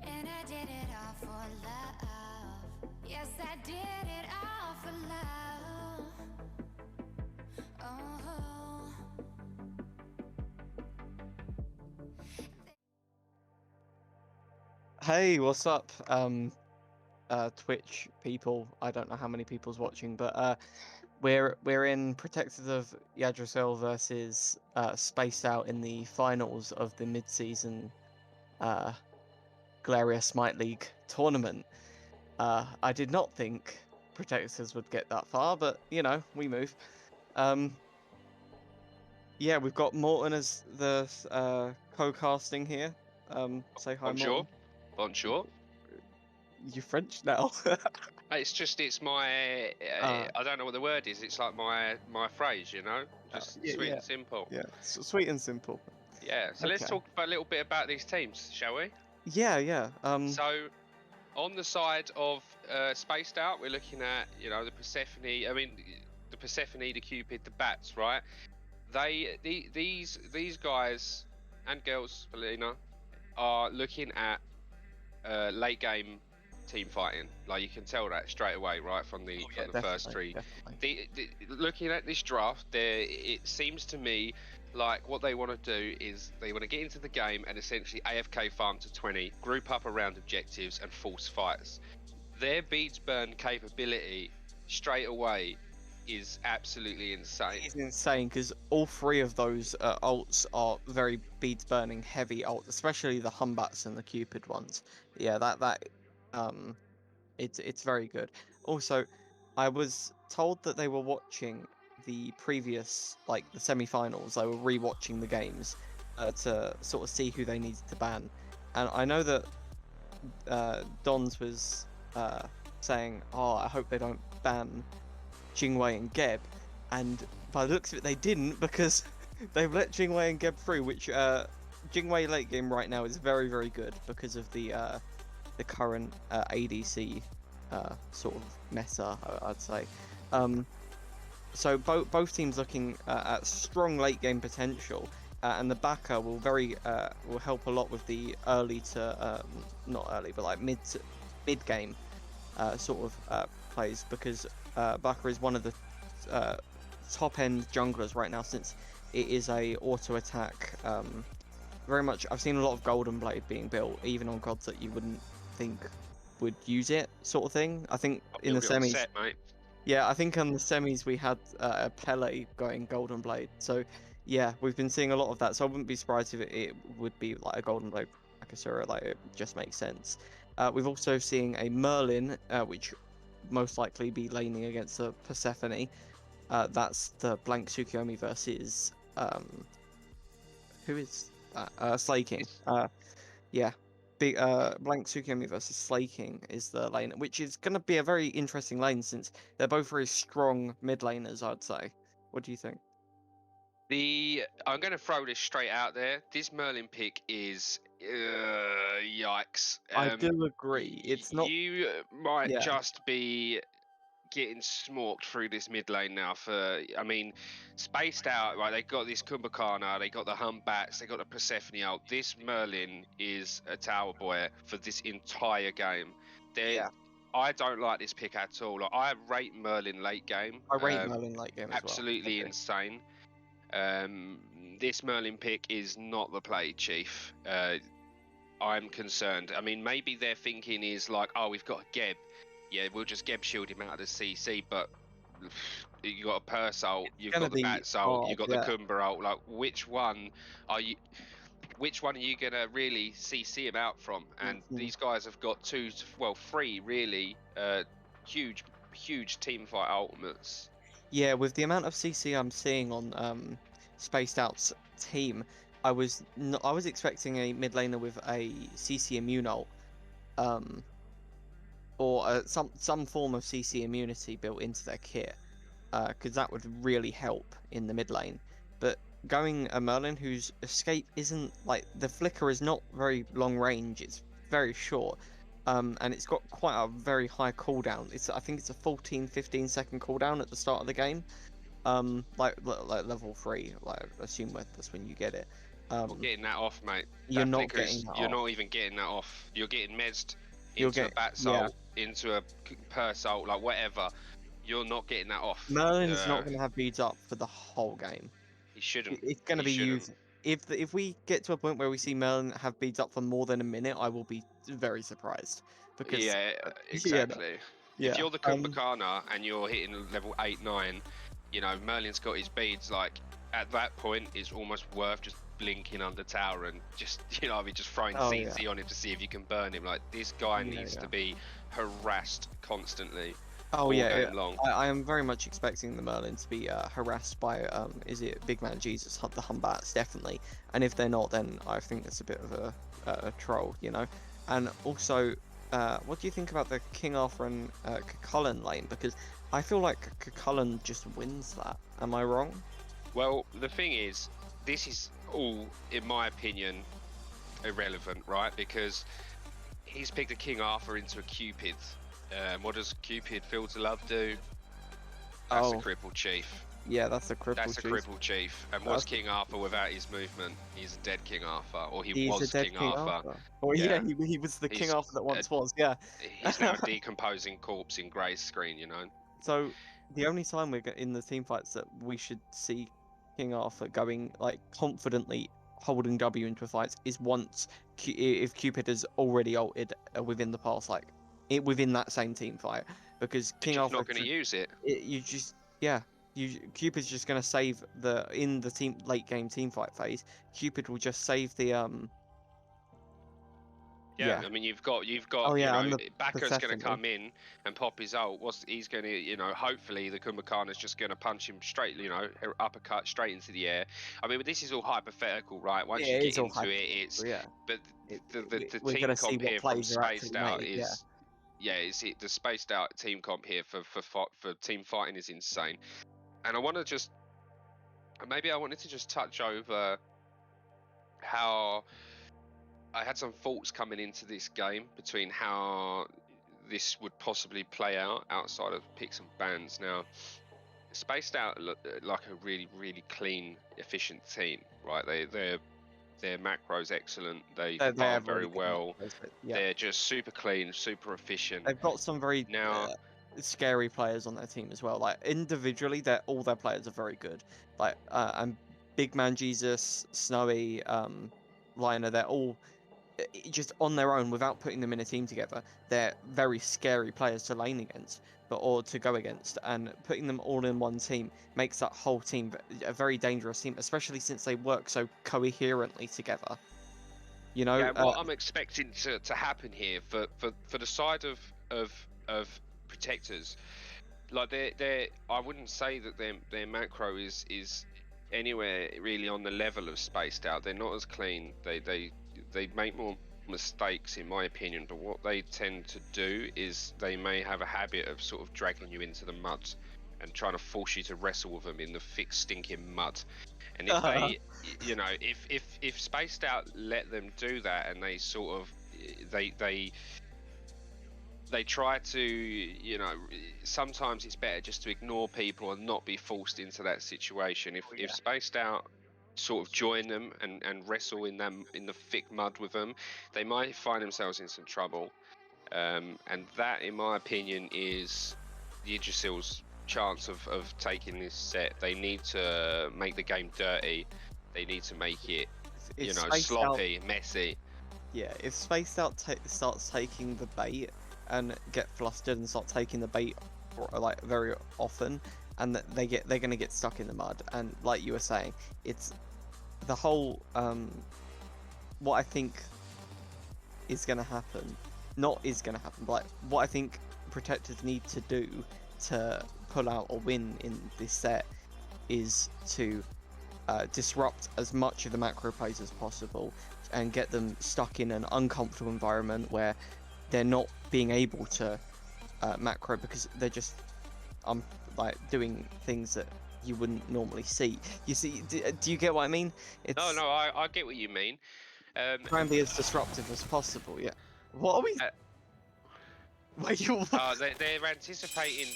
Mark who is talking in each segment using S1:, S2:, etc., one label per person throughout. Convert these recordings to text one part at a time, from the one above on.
S1: And I did it all for love. Yes, I did it all for love. Oh.
S2: Hey, what's up? Twitch people. I don't know how many people's watching, but we're in Protectors of Yggdrasil versus Spaced Out in the finals of the mid-season uh Galeria Smite League tournament. I did not think Protectors would get that far, but you know, we move. Um, yeah, we've got Morton as the co-casting here. Say hi,
S3: Bonjour.
S2: Morton.
S3: Bonjour.
S2: You French now.
S3: It's my I don't know what the word is. It's like my phrase, you know, just
S2: Yeah,
S3: sweet
S2: yeah.
S3: and simple.
S2: Yeah, sweet and simple.
S3: Yeah. So let's
S2: Okay.
S3: talk about a little bit about these teams, shall we?
S2: Yeah, yeah.
S3: So on the side of Spaced Out, we're looking at the Persephone. I mean, the Persephone, the Cupid, the Bats, right? These guys and girls, Paulina, are looking at late game team fighting. Like you can tell that straight away, right from the first three.
S2: Definitely.
S3: Looking at this draft, it seems to me like what they want to do is they want to get into the game and essentially AFK farm to 20, group up around objectives and force fights. Their beads burn capability straight away is absolutely insane.
S2: It's insane because all three of those ults are very beads burning heavy ults, especially the Humbats and the Cupid ones. Yeah, that um, it's very good. Also, I was told that they were watching the previous, like the semi-finals. They were rewatching the games to sort of see who they needed to ban, and I know that Dons was saying, "Oh, I hope they don't ban Jingwei and Geb," and by the looks of it, they didn't because they've let Jingwei and Geb through. Which Jingwei late game right now is very very good because of the current ADC sort of meta, I'd say. So both teams looking at strong late game potential. And the backer will help a lot with the early to not early but like mid game sort of plays because Backer is one of the top end junglers right now since it is a auto attack. Very much, I've seen a lot of Golden Blade being built, even on gods that you wouldn't think would use it, sort of thing. I think
S3: I'll
S2: in the
S3: build it on
S2: semis,
S3: set, mate.
S2: yeah, I think on the semis we had Pele going Golden Blade. So yeah, we've been seeing a lot of that. So I wouldn't be surprised if it would be like a Golden Blade Akasura. Like it just makes sense. We've also seen a Merlin, which most likely be laning against the Persephone. That's the Blank Tsukuyomi versus who is that? Slay King. Yeah. Big Blank Tsukuyomi versus Slay King is the lane, which is going to be a very interesting lane since they're both very strong mid laners, I'd say. What do you think?
S3: I'm going to throw this straight out there. This Merlin pick is yikes.
S2: I do agree. It's not.
S3: You might
S2: Yeah.
S3: just be getting smoked through this mid lane now. I mean, Spaced Out. Right, they got this Kumbhakana, they got the Humbats, they got the Persephone out. This Merlin is a tower boy for this entire game.
S2: Yeah.
S3: I don't like this pick at all. Like, I rate Merlin late game.
S2: I rate Merlin late game as well.
S3: Absolutely insane. This Merlin pick is not the play, Chief. I'm concerned. I mean, maybe their thinking is like, oh, we've got a Geb. Yeah, we'll just Geb shield him out of the CC, but you got a Purse ult, you've got the Bats ult, you've got the Kumba ult. Like, which one are you gonna really CC him out from? And these guys have got three really huge team fight ultimates.
S2: Yeah, with the amount of CC I'm seeing on Spaced Out's team, I was expecting a mid laner with a CC immune ult, or some form of CC immunity built into their kit, because that would really help in the mid lane. But going a Merlin whose escape isn't like the flicker is not very long range; it's very short. And it's got quite a very high cooldown. I think it's a 14-15 second cooldown at the start of the game. Like level 3, like I assume that's when you get it.
S3: Getting that off, mate.
S2: You're
S3: That
S2: not
S3: flicker
S2: getting
S3: is,
S2: that
S3: you're
S2: off.
S3: not even getting that off. You're getting mezzed
S2: You'll
S3: into a
S2: get
S3: bat salt, into a Persalt, like whatever. You're not getting that off.
S2: Merlin's not going to have beads up for the whole game.
S3: He shouldn't.
S2: It's going to
S3: He
S2: be
S3: shouldn't.
S2: used. If we get to a point where we see Merlin have beads up for more than a minute, I will be very surprised because
S3: Yeah,
S2: yeah,
S3: exactly. If
S2: yeah.
S3: you're the Kumbhakana and you're hitting level 8, 9, you know, Merlin's got his beads, like, at that point, it's almost worth just blinking under tower and just, you know, I mean, just throwing
S2: Oh,
S3: CNC on him to see if you can burn him. Like, this guy needs to be harassed constantly
S2: Oh
S3: all
S2: yeah,
S3: game long.
S2: I am very much expecting the Merlin to be harassed by is it Big Man Jesus, the Humbats, definitely. And if they're not, then I think it's a bit of a troll, you know. And also, what do you think about the King Arthur and Cucullin lane? Because I feel like Cucullin just wins that. Am I wrong?
S3: Well, the thing is, this is all, in my opinion, irrelevant, right? Because he's picked a King Arthur into a Cupid. What does Cupid Feel to Love do? That's a crippled chief.
S2: Yeah, that's a crippled chief.
S3: That's a crippled chief. And what's King Arthur without his movement? He's a dead King Arthur, or he was King Arthur.
S2: Or yeah, he was the King Arthur that once was. Yeah,
S3: he's now a decomposing corpse in Grey's screen, you know.
S2: So the only time we're in the team fights that we should see King Arthur going like confidently holding W into fights is once if Cupid has already altered within the past, like within that same team fight, because King Arthur
S3: not going to use it.
S2: You just Cupid's just going to save in the team late game team fight phase. Cupid will just save the
S3: Yeah, I mean you've got you know, Bakker's going to come in and pop his ult. He's going to, you know, hopefully the Kumbhakana's just going to punch him straight, you know, uppercut straight into the air. I mean, this is all hypothetical, right? Once you get into it's but the team comp here from Spaced Out is the Spaced Out team comp here for team fighting is insane. And I wanted to just touch over how I had some thoughts coming into this game between how this would possibly play out outside of picks and bans. Now, Spaced Out look like a really, really clean, efficient team, right? Their macro's excellent. They farm very well. They're just super clean, super efficient.
S2: They've got some very scary players on their team as well. Like individually, all their players are very good. Like and Big Man Jesus, Snowy, Liner, they're all just on their own without putting them in a team together. They're very scary players to lane against, or to go against, and putting them all in one team makes that whole team a very dangerous team, especially since they work so coherently together. You know,
S3: yeah, what I'm expecting to happen here for the side of protectors, like I wouldn't say that their macro is anywhere really on the level of Spaced Out. They're not as clean. They make more mistakes in my opinion, but what they tend to do is they may have a habit of sort of dragging you into the mud and trying to force you to wrestle with them in the thick stinking mud. And if they, you know, if Spaced Out let them do that, and they sort of they try to, you know, sometimes it's better just to ignore people and not be forced into that situation. If Spaced Out sort of join them and wrestle in the thick mud with them, they might find themselves in some trouble. And that, in my opinion, is the Yggdrasil's chance of taking this set. They need to make the game dirty. They need to make it, you know, sloppy, messy.
S2: Yeah, if Spaced Out starts taking the bait and get flustered and start taking the bait like very often, and they're going to get stuck in the mud. And like you were saying, it's the whole what I think is going to happen, not is going to happen, but like, what I think protectors need to do to pull out or win in this set is to disrupt as much of the macro plays as possible and get them stuck in an uncomfortable environment where they're not being able to macro because they're just like doing things that you wouldn't normally see. You see, do you get what I mean?
S3: No, I get what you mean.
S2: Try and be as disruptive as possible. Yeah. What are we?
S3: They're anticipating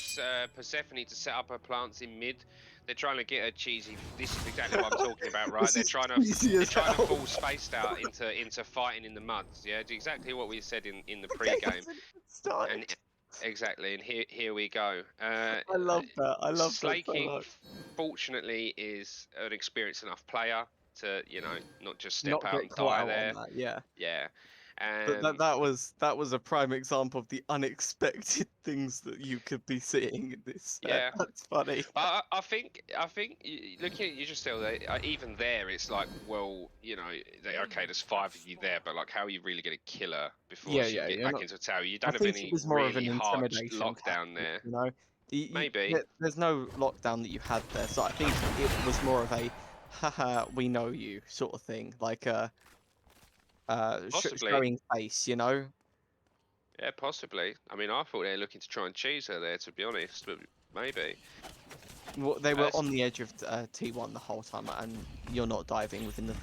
S3: Persephone to set up her plants in mid. They're trying to get a cheesy. This is exactly what I'm talking about, right?
S2: This
S3: They're
S2: is
S3: trying to
S2: cheesy as
S3: they're trying to
S2: hell.
S3: fall spaced out into fighting in the muds. Yeah, it's exactly what we said in the
S2: The game
S3: pre-game.
S2: hasn't even started.
S3: And exactly, and here we go.
S2: I love that. I love that so
S3: Slaking,
S2: much.
S3: fortunately, is an experienced enough player to, you know, not just step
S2: Not
S3: out
S2: get
S3: and
S2: caught
S3: die
S2: out on
S3: there.
S2: that. Yeah.
S3: Yeah,
S2: But
S3: and
S2: that was a prime example of the unexpected things that you could be seeing in this.
S3: yeah.
S2: That's funny.
S3: But I think looking at you just still, even there, it's like, well, you know, okay, there's 5 of you there, but like, how are you really going to kill her before
S2: Yeah,
S3: she
S2: yeah,
S3: get
S2: you're
S3: back
S2: not.
S3: into the tower? You
S2: I
S3: don't have
S2: think it
S3: any
S2: was more of
S3: really
S2: an
S3: hard
S2: intimidation
S3: lockdown
S2: tactic,
S3: there.
S2: you know.
S3: Maybe.
S2: There's no lockdown that you had there, so I think it was more of a, haha, we know you sort of thing, like
S3: Possibly.
S2: showing face, you know.
S3: Yeah, possibly. I mean, I thought they were looking to try and cheese her there, to be honest, but maybe.
S2: They were
S3: S-
S2: on the edge of T1 the whole time, and you're not diving within the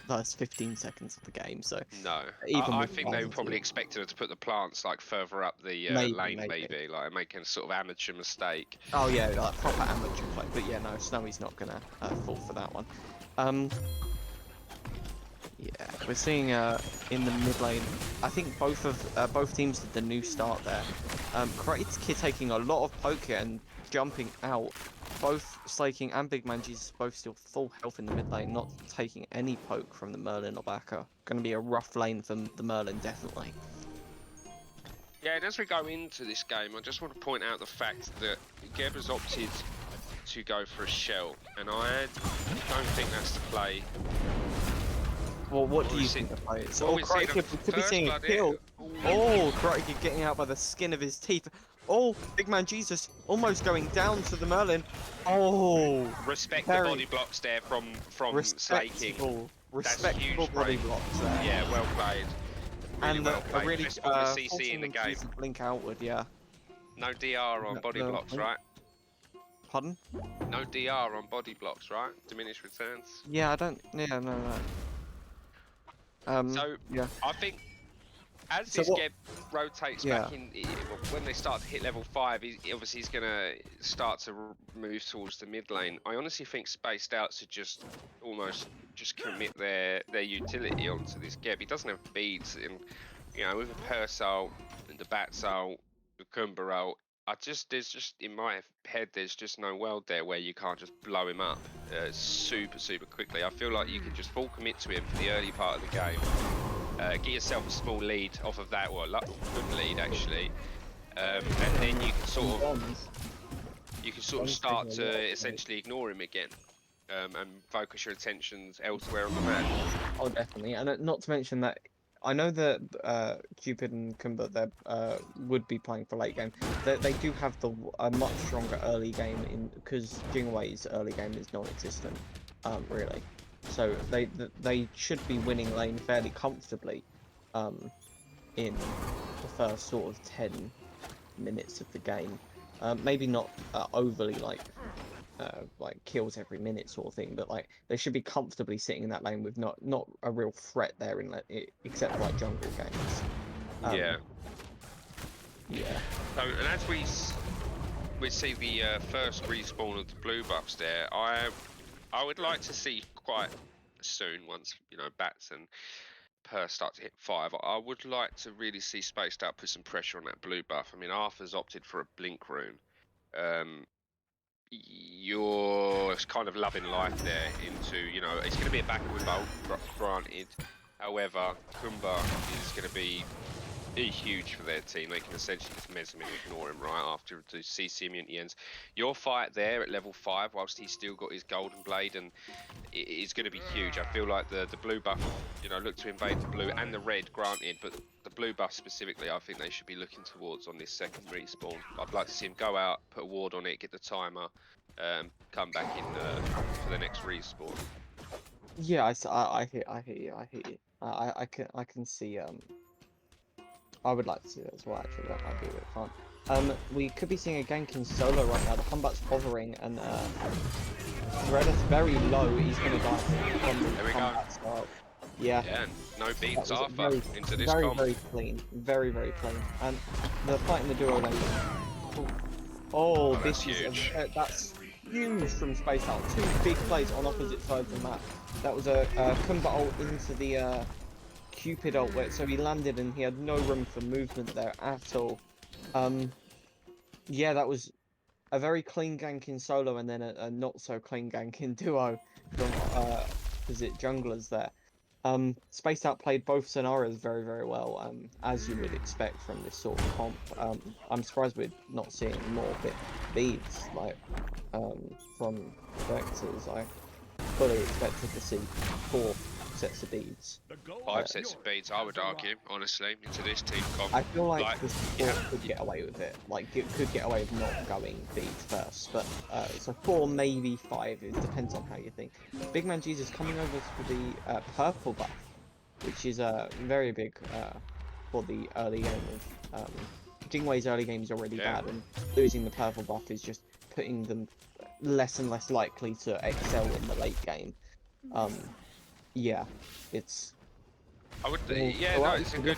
S2: first 15 seconds of the game, so
S3: No,
S2: even
S3: I
S2: with
S3: think they
S2: advantage,
S3: probably expected her to put the plants like further up the lane,
S2: maybe.
S3: maybe, like making a sort of amateur mistake.
S2: Oh yeah, like proper amateur play, but yeah, no, Snowy's not gonna fall for that one. Yeah, we're seeing in the mid lane. I think both teams did the new start there. Crate's Kid taking a lot of poke here and jumping out. Both Slaking and Big Man Jesus both still full health in the mid lane, not taking any poke from the Merlin or Baka. Going to be a rough lane for the Merlin, definitely.
S3: Yeah, and as we go into this game, I just want to point out the fact that Geb has opted to go for a shell, and I don't think that's the play.
S2: Well, what
S3: Well,
S2: do
S3: we
S2: you
S3: see-
S2: think the play is?
S3: well,
S2: Oh,
S3: we see
S2: Karate
S3: the
S2: Kid could be
S3: first
S2: seeing a
S3: blood
S2: kill.
S3: here. Ooh.
S2: Oh, Karate Kid getting out by the skin of his teeth. Oh, Big Man Jesus almost going down to the Merlin. Oh,
S3: Respect
S2: very
S3: the body blocks there from Slaking.
S2: respectable
S3: huge
S2: body
S3: break.
S2: blocks there.
S3: Yeah, well played. Really
S2: And
S3: well
S2: a
S3: played.
S2: really
S3: Best form of CC in
S2: forcing
S3: the
S2: them to
S3: game.
S2: use the blink outward, yeah.
S3: No DR on body
S2: The
S3: blocks,
S2: blink-
S3: right?
S2: Pardon?
S3: No DR on body blocks, right? Diminished returns.
S2: Yeah, I don't. Yeah, no.
S3: So
S2: Yeah.
S3: I think as
S2: So
S3: this
S2: what?
S3: Geb rotates
S2: Yeah.
S3: back in, when they start to hit level 5, obviously he's going to start to move towards the mid lane. I honestly think Spaced Out should just almost just commit their utility onto this Geb. He doesn't have beads, and you know, with a Purse ult, and the Bats ult, the Kumba ult, there's just in my head, there's just no world there where you can't just blow him up super quickly. I feel like you can just full commit to him for the early part of the game. Get yourself a small lead off of that, or a good lead actually, and then you can sort of start to essentially ignore him again, and focus your attentions elsewhere on the map.
S2: Oh, definitely. And not to mention that I know that Cupid and Kumba they would be playing for late game. They do have a much stronger early game because Jingwei's early game is non-existent, really. So they should be winning lane fairly comfortably, in the first sort of 10 minutes of the game. Maybe not overly like kills every minute sort of thing, but like they should be comfortably sitting in that lane with not a real threat there except for like jungle games.
S3: Yeah.
S2: Yeah.
S3: So, and as we see the first respawn of the blue buffs there, I would like to see quite soon, once you know Bats and Purse start to hit 5, I would like to really see Spaced Out put some pressure on that blue buff. I mean, Arthur's opted for a blink rune. You're kind of loving life there into, you know, it's going to be a backward bolt, granted. However, Kumba is going to be huge for their team. They can essentially just mess him and ignore him right after the CC immunity ends. Your fight there at level 5, whilst he's still got his golden blade, and it's going to be huge. I feel like the blue buff, you know, look to invade the blue and the red, granted, but the blue buff specifically, I think they should be looking towards on this second respawn. I'd like to see him go out, put a ward on it, get the timer, come back in for the next respawn.
S2: Yeah, I hear you. I can see. I would like to see that as well. Actually, that might be a bit fun. We could be seeing a gank in solo right now. The Humbat's hovering and Redis very low. He's gonna die from the
S3: There we go.
S2: Humbat start. Yeah.
S3: Yeah, and no beats
S2: That was
S3: Arthur into this
S2: very,
S3: comp.
S2: very clean. Very clean. And the fight in the duo lane. Oh,
S3: that's
S2: this is
S3: huge.
S2: that's huge from Space Out. Two big plays on opposite sides of the map. That was a Kumba ult into the Cupid ult, so he landed and he had no room for movement there at all. Yeah, that was a very clean gank in solo and then a not so clean gank in duo from opposite junglers there. Spaced Out played both scenarios very, very well, as you would expect from this sort of comp. I'm surprised we're not seeing more beads like from Vectors. I fully expected to see 4 sets of beads.
S3: 5 sets of beads, I would argue, honestly, into this team comp.
S2: I feel like the
S3: yeah.
S2: support could get away with it. Like, it could get away with not going beads first. But so 4, maybe 5. It depends on how you think. Big Man Jesus coming over for the purple buff, which is very big for the early game of Jingwei's early game is already bad, and losing the purple buff is just putting them less and less likely to excel in the late game. Yeah, it's.
S3: I would. Yeah, no, it's a good.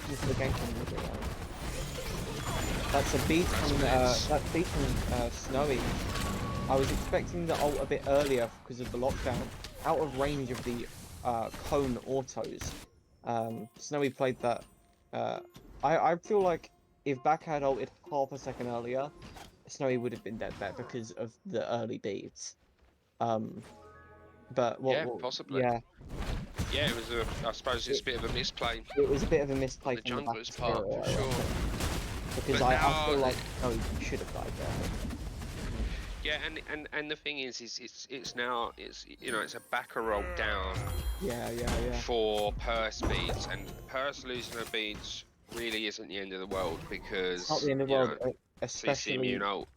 S2: That's a beat from that beat from Snowy. I was expecting the ult a bit earlier because of the lockdown, out of range of the cone autos. Snowy played that. I feel like if Back had ulted half a second earlier, Snowy would have been dead there because of the early beats. But
S3: possibly. Yeah, it was I suppose it's a bit of a misplay.
S2: It was a bit of a misplay
S3: the
S2: from
S3: jungler's
S2: the
S3: part, for sure.
S2: Because I feel like you should have died there.
S3: Yeah, and the thing is it's now you know, it's a backer roll down.
S2: Yeah.
S3: For Purse beads, and Purse losing her beads really isn't the end of the world because
S2: it's not the end of the world, especially.
S3: CC immune ult.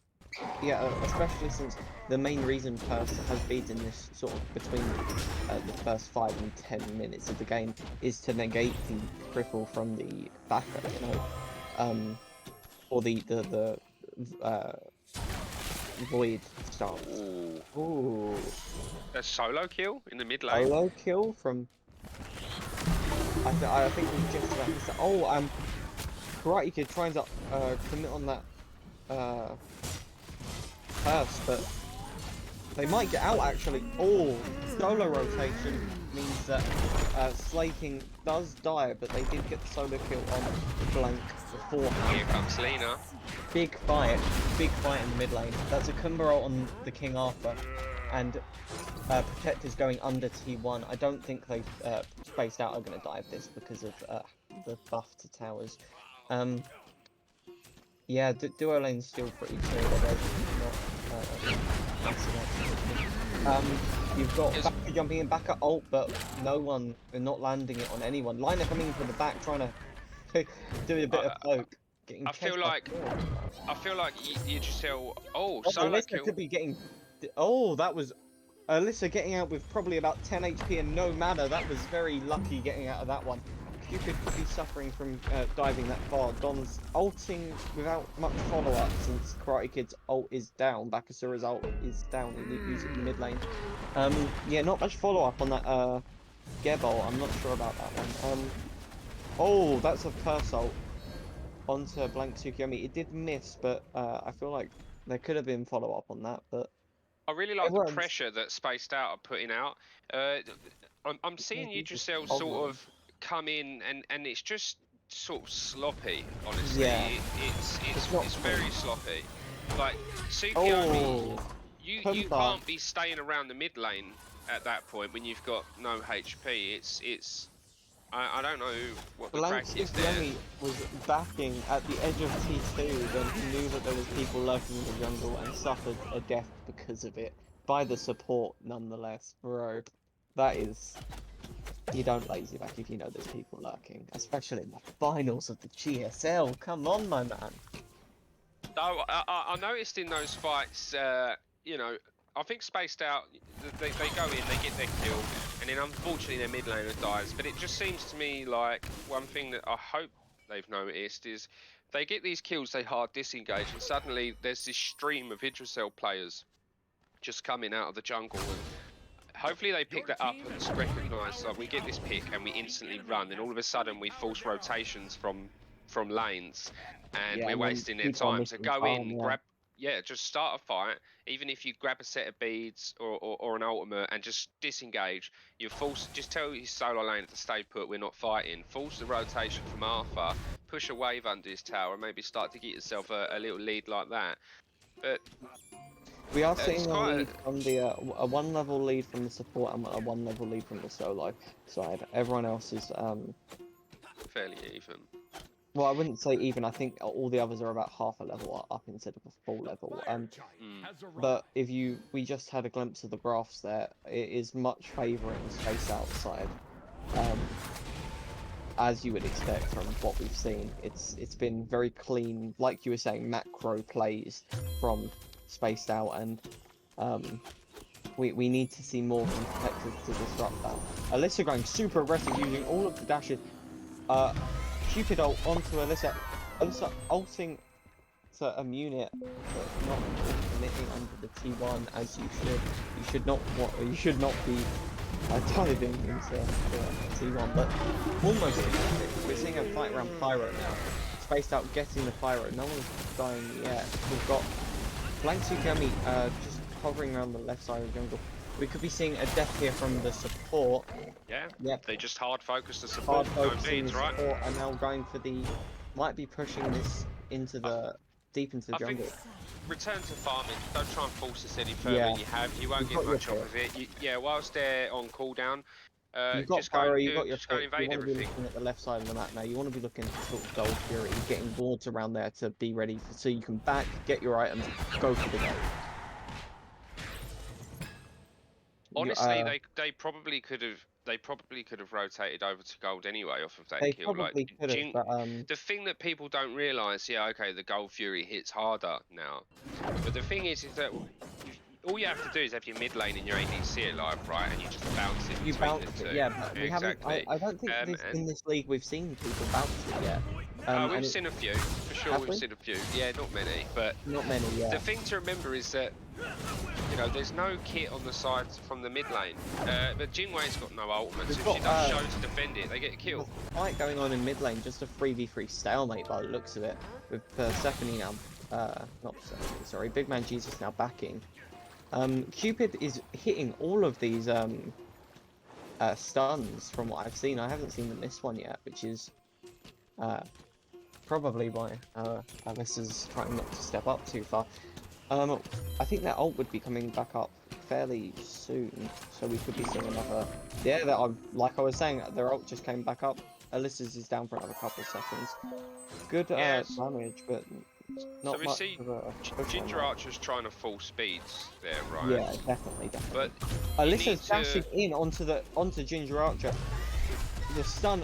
S2: Yeah, especially since the main reason Purse has beads in this sort of between the first 5 and 10 minutes of the game is to negate the cripple from the backer, you know, or the void stance. Ooh.
S3: A solo kill in the mid lane.
S2: Solo kill from. I think we just about to say. Oh, Karate Kid trying to commit on that Purse, but they might get out actually. Oh, solo rotation means that Slaking does die, but they did get the solo kill on Blank beforehand.
S3: Here comes Lena.
S2: Big fight in the mid lane. That's a Kumba ult on the King Arthur, and Protector's going under T1. I don't think they Spaced Out are going to dive this because of the buff to towers. Yeah, duo lane's still pretty chill. You've got Backer jumping in, Backer ult, but they're not landing it on anyone. Liner coming from the back, trying to do a bit of poke.
S3: I feel like Yggdrasil. Solo
S2: Alyssa
S3: kill.
S2: could be getting. Oh, that was Alyssa getting out with probably about 10 HP and no mana. That was very lucky getting out of that one. You could be suffering from diving that far. Don's ulting without much follow-up since Karate Kid's ult is down. Bakasura's ult is down and you use it in the mid lane. Yeah, not much follow-up on that Geb ult. I'm not sure about that one. Oh, that's a Purse ult onto Blank Tsukiyomi. It did miss, but I feel like there could have been follow-up on that. But
S3: I really like the pressure that Spaced Out are putting out. I'm seeing Yggdrasil sort of come in and it's just sort of sloppy, honestly.
S2: Yeah.
S3: It's very sloppy. Like Tsukiyomi, you can't be staying around the mid lane at that point when you've got no HP. I don't know what the crack is there.
S2: Blank was backing at the edge of T2 when he knew that there was people lurking in the jungle and suffered a death because of it. By the support, nonetheless. Bro, that is... You don't lazy back if you know there's people lurking. Especially in the finals of the GSL. Come on, my man.
S3: No, I noticed in those fights, you know, I think Spaced Out, they go in, they get their kill, and then unfortunately their mid laner dies. But it just seems to me like one thing that I hope they've noticed is they get these kills, they hard disengage, and suddenly there's this stream of Yggdrasil players just coming out of the jungle. And hopefully they pick that up and recognise like we get this pick and we instantly run, and all of a sudden we force rotations from lanes, and we're wasting their time. So go in, yeah, just start a fight. Even if you grab a set of beads or an ultimate and just disengage, you're forced. Just tell your solo lane to stay put. We're not fighting. Force the rotation from Arthur. Push a wave under his tower and maybe start to get yourself a little lead like that. But
S2: We are
S3: it's
S2: seeing a
S3: quite
S2: lead from the a 1 level lead from the support and a 1 level lead from the solo side. Everyone else is
S3: fairly even.
S2: well, I wouldn't say even. I think all the others are about half a level up instead of a full level. But if we just had a glimpse of the graphs there, it is much favouring space outside, as you would expect from what we've seen. It's been very clean, like you were saying, macro plays from spaced out, and we need to see more from protectors to disrupt that. Alyssa going super aggressive, using all of the dashes. Cupid ult onto Alyssa. Alyssa ulting to immune it, but not committing under the T1 as you should. You should not be diving into the T1, but almost effective. We're seeing a fight around Pyro now. Spaced out getting the Pyro. No one's dying yet. We've got Blank Tsukami just hovering around the left side of the jungle. We could be seeing a death here from the support.
S3: Yeah.
S2: Yep.
S3: They just hard focus the support.
S2: Hard
S3: No
S2: focusing
S3: beads,
S2: the
S3: right?
S2: support, and now going for the might be pushing this into the deep into the
S3: I think
S2: jungle.
S3: return to farming. Don't try and force this any further
S2: Yeah.
S3: than you have. You won't
S2: You've
S3: get
S2: got your
S3: much off of it. Yeah, whilst they're on cooldown,
S2: You've got
S3: just go
S2: Pyro,
S3: and
S2: you've got your
S3: just go and
S2: pick. You
S3: invade
S2: want to be
S3: everything.
S2: looking at the left side of the map now. You want to be looking for sort of Gold Fury, getting wards around there to be ready for, so you can back, get your items, go for the gold.
S3: Honestly, they probably could have rotated over to gold anyway off of that
S2: They
S3: kill. Like
S2: probably could have, but
S3: the thing that people don't realise, yeah, okay, the Gold Fury hits harder now, but the thing is that all you have to do is have your mid lane and your ADC alive, right, and you just bounce it.
S2: you bounce it, yeah. But we haven't.
S3: Exactly.
S2: I don't think in this league we've seen people bounce it yet.
S3: We've seen a few, for sure. We've seen a few. Yeah, not many, but
S2: not many. Yeah.
S3: The thing to remember is that, you know, there's no kit on the sides from the mid lane. But Jinwei's got no ultimate, so if she does show to defend it, they get a kill.
S2: Fight going on in mid lane, just a 3v3 stalemate by the looks of it, with Persephone now, not Persephone, sorry, Big Man Jesus now backing. Cupid is hitting all of these stuns from what I've seen. I haven't seen them miss one yet, which is probably why Alyssa's trying not to step up too far. I think that ult would be coming back up fairly soon, so we could be seeing another. Yeah, like I was saying, their ult just came back up. Alyssa's is down for another couple of seconds. Good damage, but not much of a push.
S3: Ginger Archer's trying to full speeds there, right?
S2: Yeah, definitely.
S3: But
S2: Alyssa's dashing in onto Ginger Archer. The stun.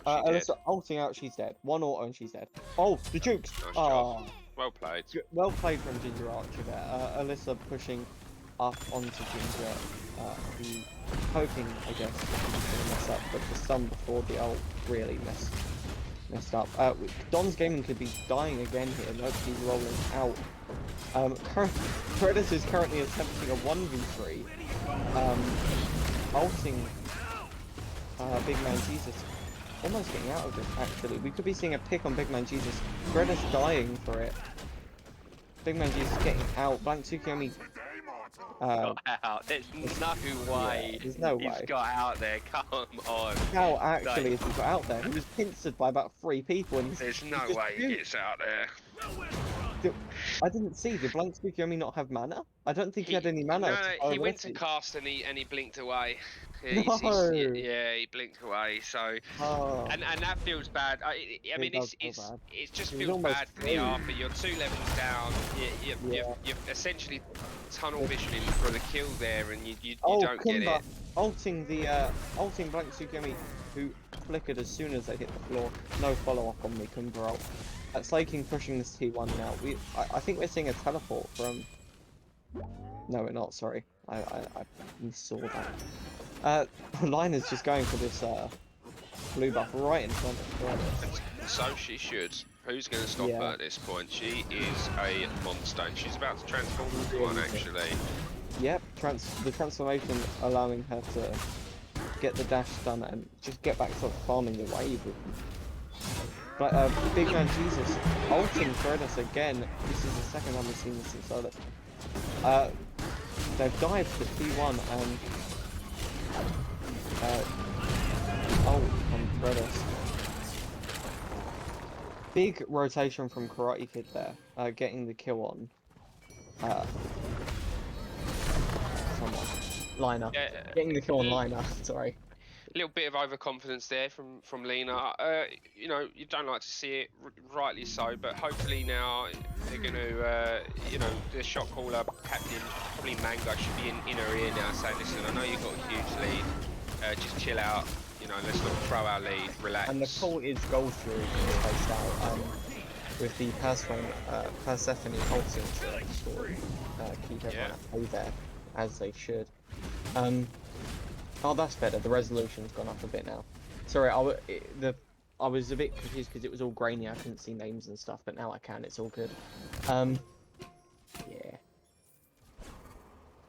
S2: Alyssa ulting out, she's dead. One auto and she's dead. Oh, the jukes!
S3: Nice job. Well played.
S2: Well played from Ginger Archer there. Alyssa pushing up onto Ginger, who hoping, I guess, she's gonna mess up, but the stun before the ult really messed up. Don's Gaming could be dying again here. Nope, he's rolling out. Predator's currently attempting a 1v3, ulting Big Man Jesus. Almost getting out of it, actually. We could be seeing a pick on Big Man Jesus. Greta's dying for it. Big Man Jesus getting out. Blank Tsukiyomi
S4: got out. There's no way.
S2: Yeah, there's no way.
S4: He's got out there. Come on.
S2: How actually has he got out there? He was pincered by about 3 people, and
S3: there's no way he gets out there.
S2: I didn't see. Did Blank Tsukiyomi not have mana? I don't think he had any mana.
S3: No, he went to cast and he blinked away.
S2: No.
S3: He blinked away. So, and that feels bad. I mean, it's just feels bad for the Arthur. You're 2 levels down. You're essentially tunnel visioning for the kill there, and you don't get it.
S2: Ulting Blank Tsukiyomi, who flickered as soon as they hit the floor. No follow up on the Kumba ult. Slaking pushing this T1 now. I think we're seeing a teleport from. No, we're not. Sorry, I saw that. Lina's just going for this blue buff right in front of her.
S3: So she should. Who's going to stop her at this point? She is a monster, and she's about to transform into one actually.
S2: Yep, the transformation allowing her to get the dash done and just get back to farming the wave. But Big Man Jesus, ulting Threadus again. This is the second time we've seen this in solo. They've dived for T1 and ult from Threadus. Big rotation from Karate Kid there, getting the kill on someone. Liner.
S3: Yeah,
S2: Getting the kill on Liner, sorry.
S3: a little bit of overconfidence there from Lena. You know, you don't like to see it, rightly so, but hopefully now they're going to, you know, the shot caller, captain, probably Mango, should be in her ear now saying, listen, I know you've got a huge lead, just chill out, you know, let's not throw our lead, relax.
S2: And the call is goal through placed out with the Persephone ulting to sort of keep everyone at play there, as they should. Oh, that's better. The resolution's gone up a bit now. Sorry, I was a bit confused because it was all grainy. I couldn't see names and stuff, but now I can. It's all good. Yeah.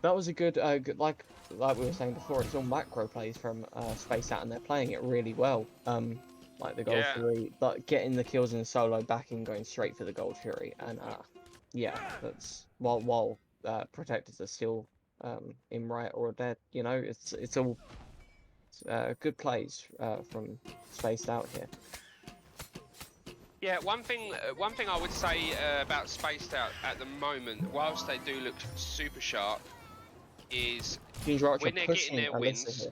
S2: That was a good, like we were saying before, it's all macro plays from Space Out, and they're playing it really well. Like the Gold Fury, but getting the kills in solo, backing, going straight for the Gold Fury, and yeah, that's while protectors are still in right or dead. You know, it's all good plays from Spaced Out here.
S3: Yeah, one thing I would say about Spaced Out at the moment, whilst they do look super sharp, is when they're getting their wins.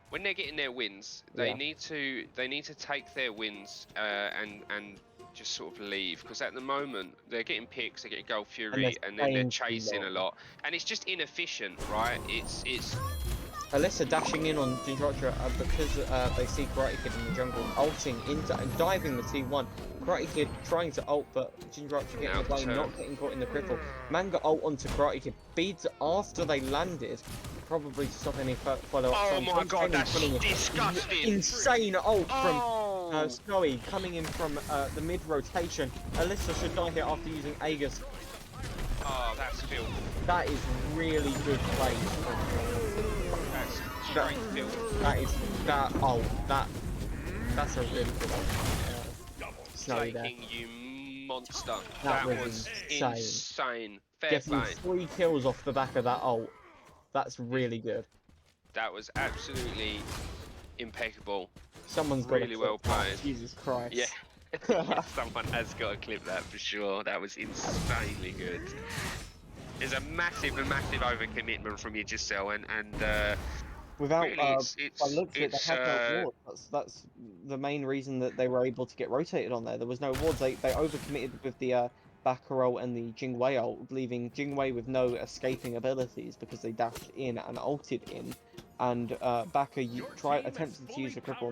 S3: When they're getting their wins, they need to take their wins and just sort of leave, because at the moment they're getting picks, they're getting Gold Fury, and then they're chasing a lot, and it's just inefficient, right? It's
S2: Alyssa dashing in on Gingeratra because they see Karate Kid in the jungle, ulting into and diving the T1. Karate Kid trying to ult, but Gingeratra getting away, not getting caught in the cripple. Manga ult onto Karate Kid. Beads after they landed, probably to stop any follow-up.
S3: Oh my god, that's disgusting!
S2: Insane ult from Snowy coming in from the mid-rotation. Alyssa should die here after using Aegis.
S3: Oh, that's filth.
S2: That is really good play.
S3: Straight filth.
S2: That's a really good one. Snowy there.
S3: You monster.
S2: That
S3: was insane. Fair
S2: Getting
S3: play.
S2: 3 kills off the back of that ult. That's really good.
S3: That was absolutely impeccable.
S2: Someone's got
S3: really well played.
S2: Jesus Christ.
S3: Yeah. Someone has got to clip that for sure. That was insanely good. There's a massive overcommitment from Yggdrasil, and
S2: without
S3: really
S2: I looked at it, they had no wards. That's the main reason that they were able to get rotated on there. There was no wards. They overcommitted with the Baccarat and the Jingwei ult, leaving Jingwei with no escaping abilities because they dashed in and ulted in, and Bacca attempted to use the cripple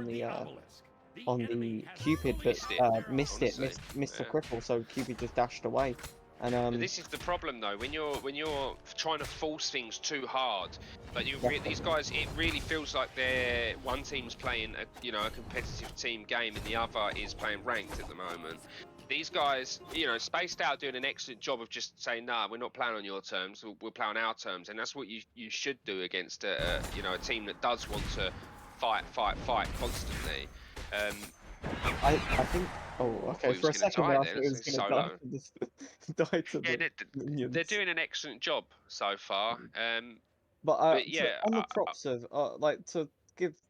S2: on the Cupid, but missed the cripple, so Cupid just dashed away. And
S3: this is the problem though, when you're trying to force things too hard, but these guys, it really feels like one team's playing a competitive team game and the other is playing ranked at the moment. These guys, Spaced Out doing an excellent job of just saying, nah, we're not playing on your terms, we'll play on our terms, and that's what you should do against a team that does want to fight constantly.
S2: I think. Oh, okay. For a second, I thought it was going to die to the minions.
S3: They're doing an excellent job so far.
S2: But yeah, on the props of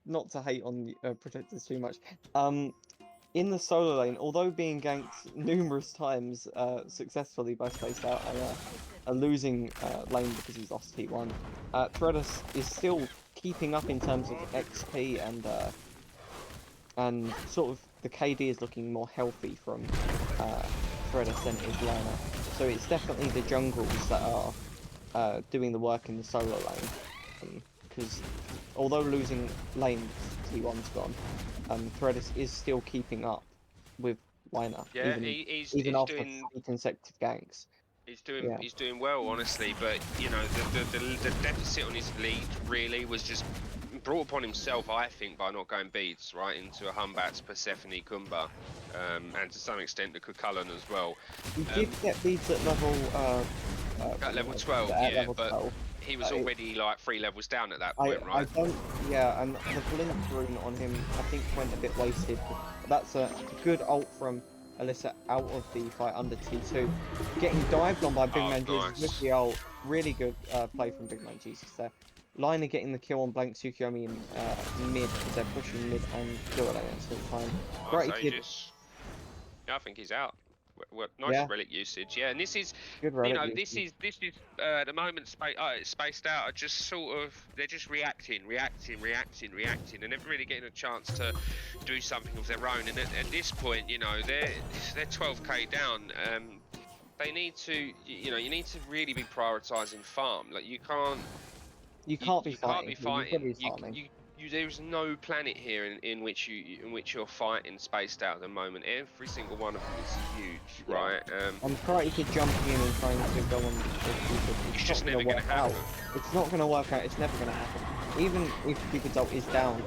S2: not to hate on protectors too much. In the solo lane, although being ganked numerous times successfully by Spaced Out, a losing lane because he's lost T1, Threadus is still keeping up in terms of XP and sort of the KD is looking more healthy from Threadus than his liner. So it's definitely the jungles that are doing the work in the solo lane. Because although losing lanes, T1's gone, Threadus is still keeping up with liner.
S3: Yeah,
S2: even after
S3: doing
S2: 3 consecutive ganks.
S3: He's doing well, honestly, but the deficit on his lead really was just brought upon himself, I think, by not going beads right into a Humbat's Persephone Kumba, and to some extent the Kukullan as well.
S2: He did get beads at level
S3: at level 12,
S2: level
S3: but
S2: 12.
S3: He was already like 3 levels down at that point, right?
S2: And the blink rune on him, I think, went a bit wasted that's a good ult from Alyssa out of the fight under T2. Getting dived on by Big
S3: Oh,
S2: Man Jesus
S3: nice.
S2: with the ult. Really good play from Big Man Jesus there. Liner getting the kill on Blank Tsukiyomi in mid as they're pushing mid and kill at the same time.
S3: Nice
S2: Great kid.
S3: Aegis. Yeah, I think he's out. Nice
S2: Yeah.
S3: relic usage. Yeah, and this is,
S2: Good
S3: you
S2: relic
S3: know,
S2: usage.
S3: this is at the moment spaced out. Are just sort of they're just reacting, and never really getting a chance to do something of their own. And at this point, you know, they're 12k down. They need to, you know, you need to really be prioritizing farm. Like you can't
S2: You can't be
S3: you can't
S2: fighting.
S3: be
S2: You've got to
S3: fighting.
S2: be farming.
S3: There's no planet here in which you're fighting spaced out at the moment. Every single one of them is huge,
S2: Yeah.
S3: right?
S2: And Karate Kid jumping in and trying to go on the
S3: It's just
S2: not
S3: never
S2: gonna
S3: going to
S2: work out.
S3: happen.
S2: It's not going to work out. It's never going to happen. Even if Cupid's ult is down,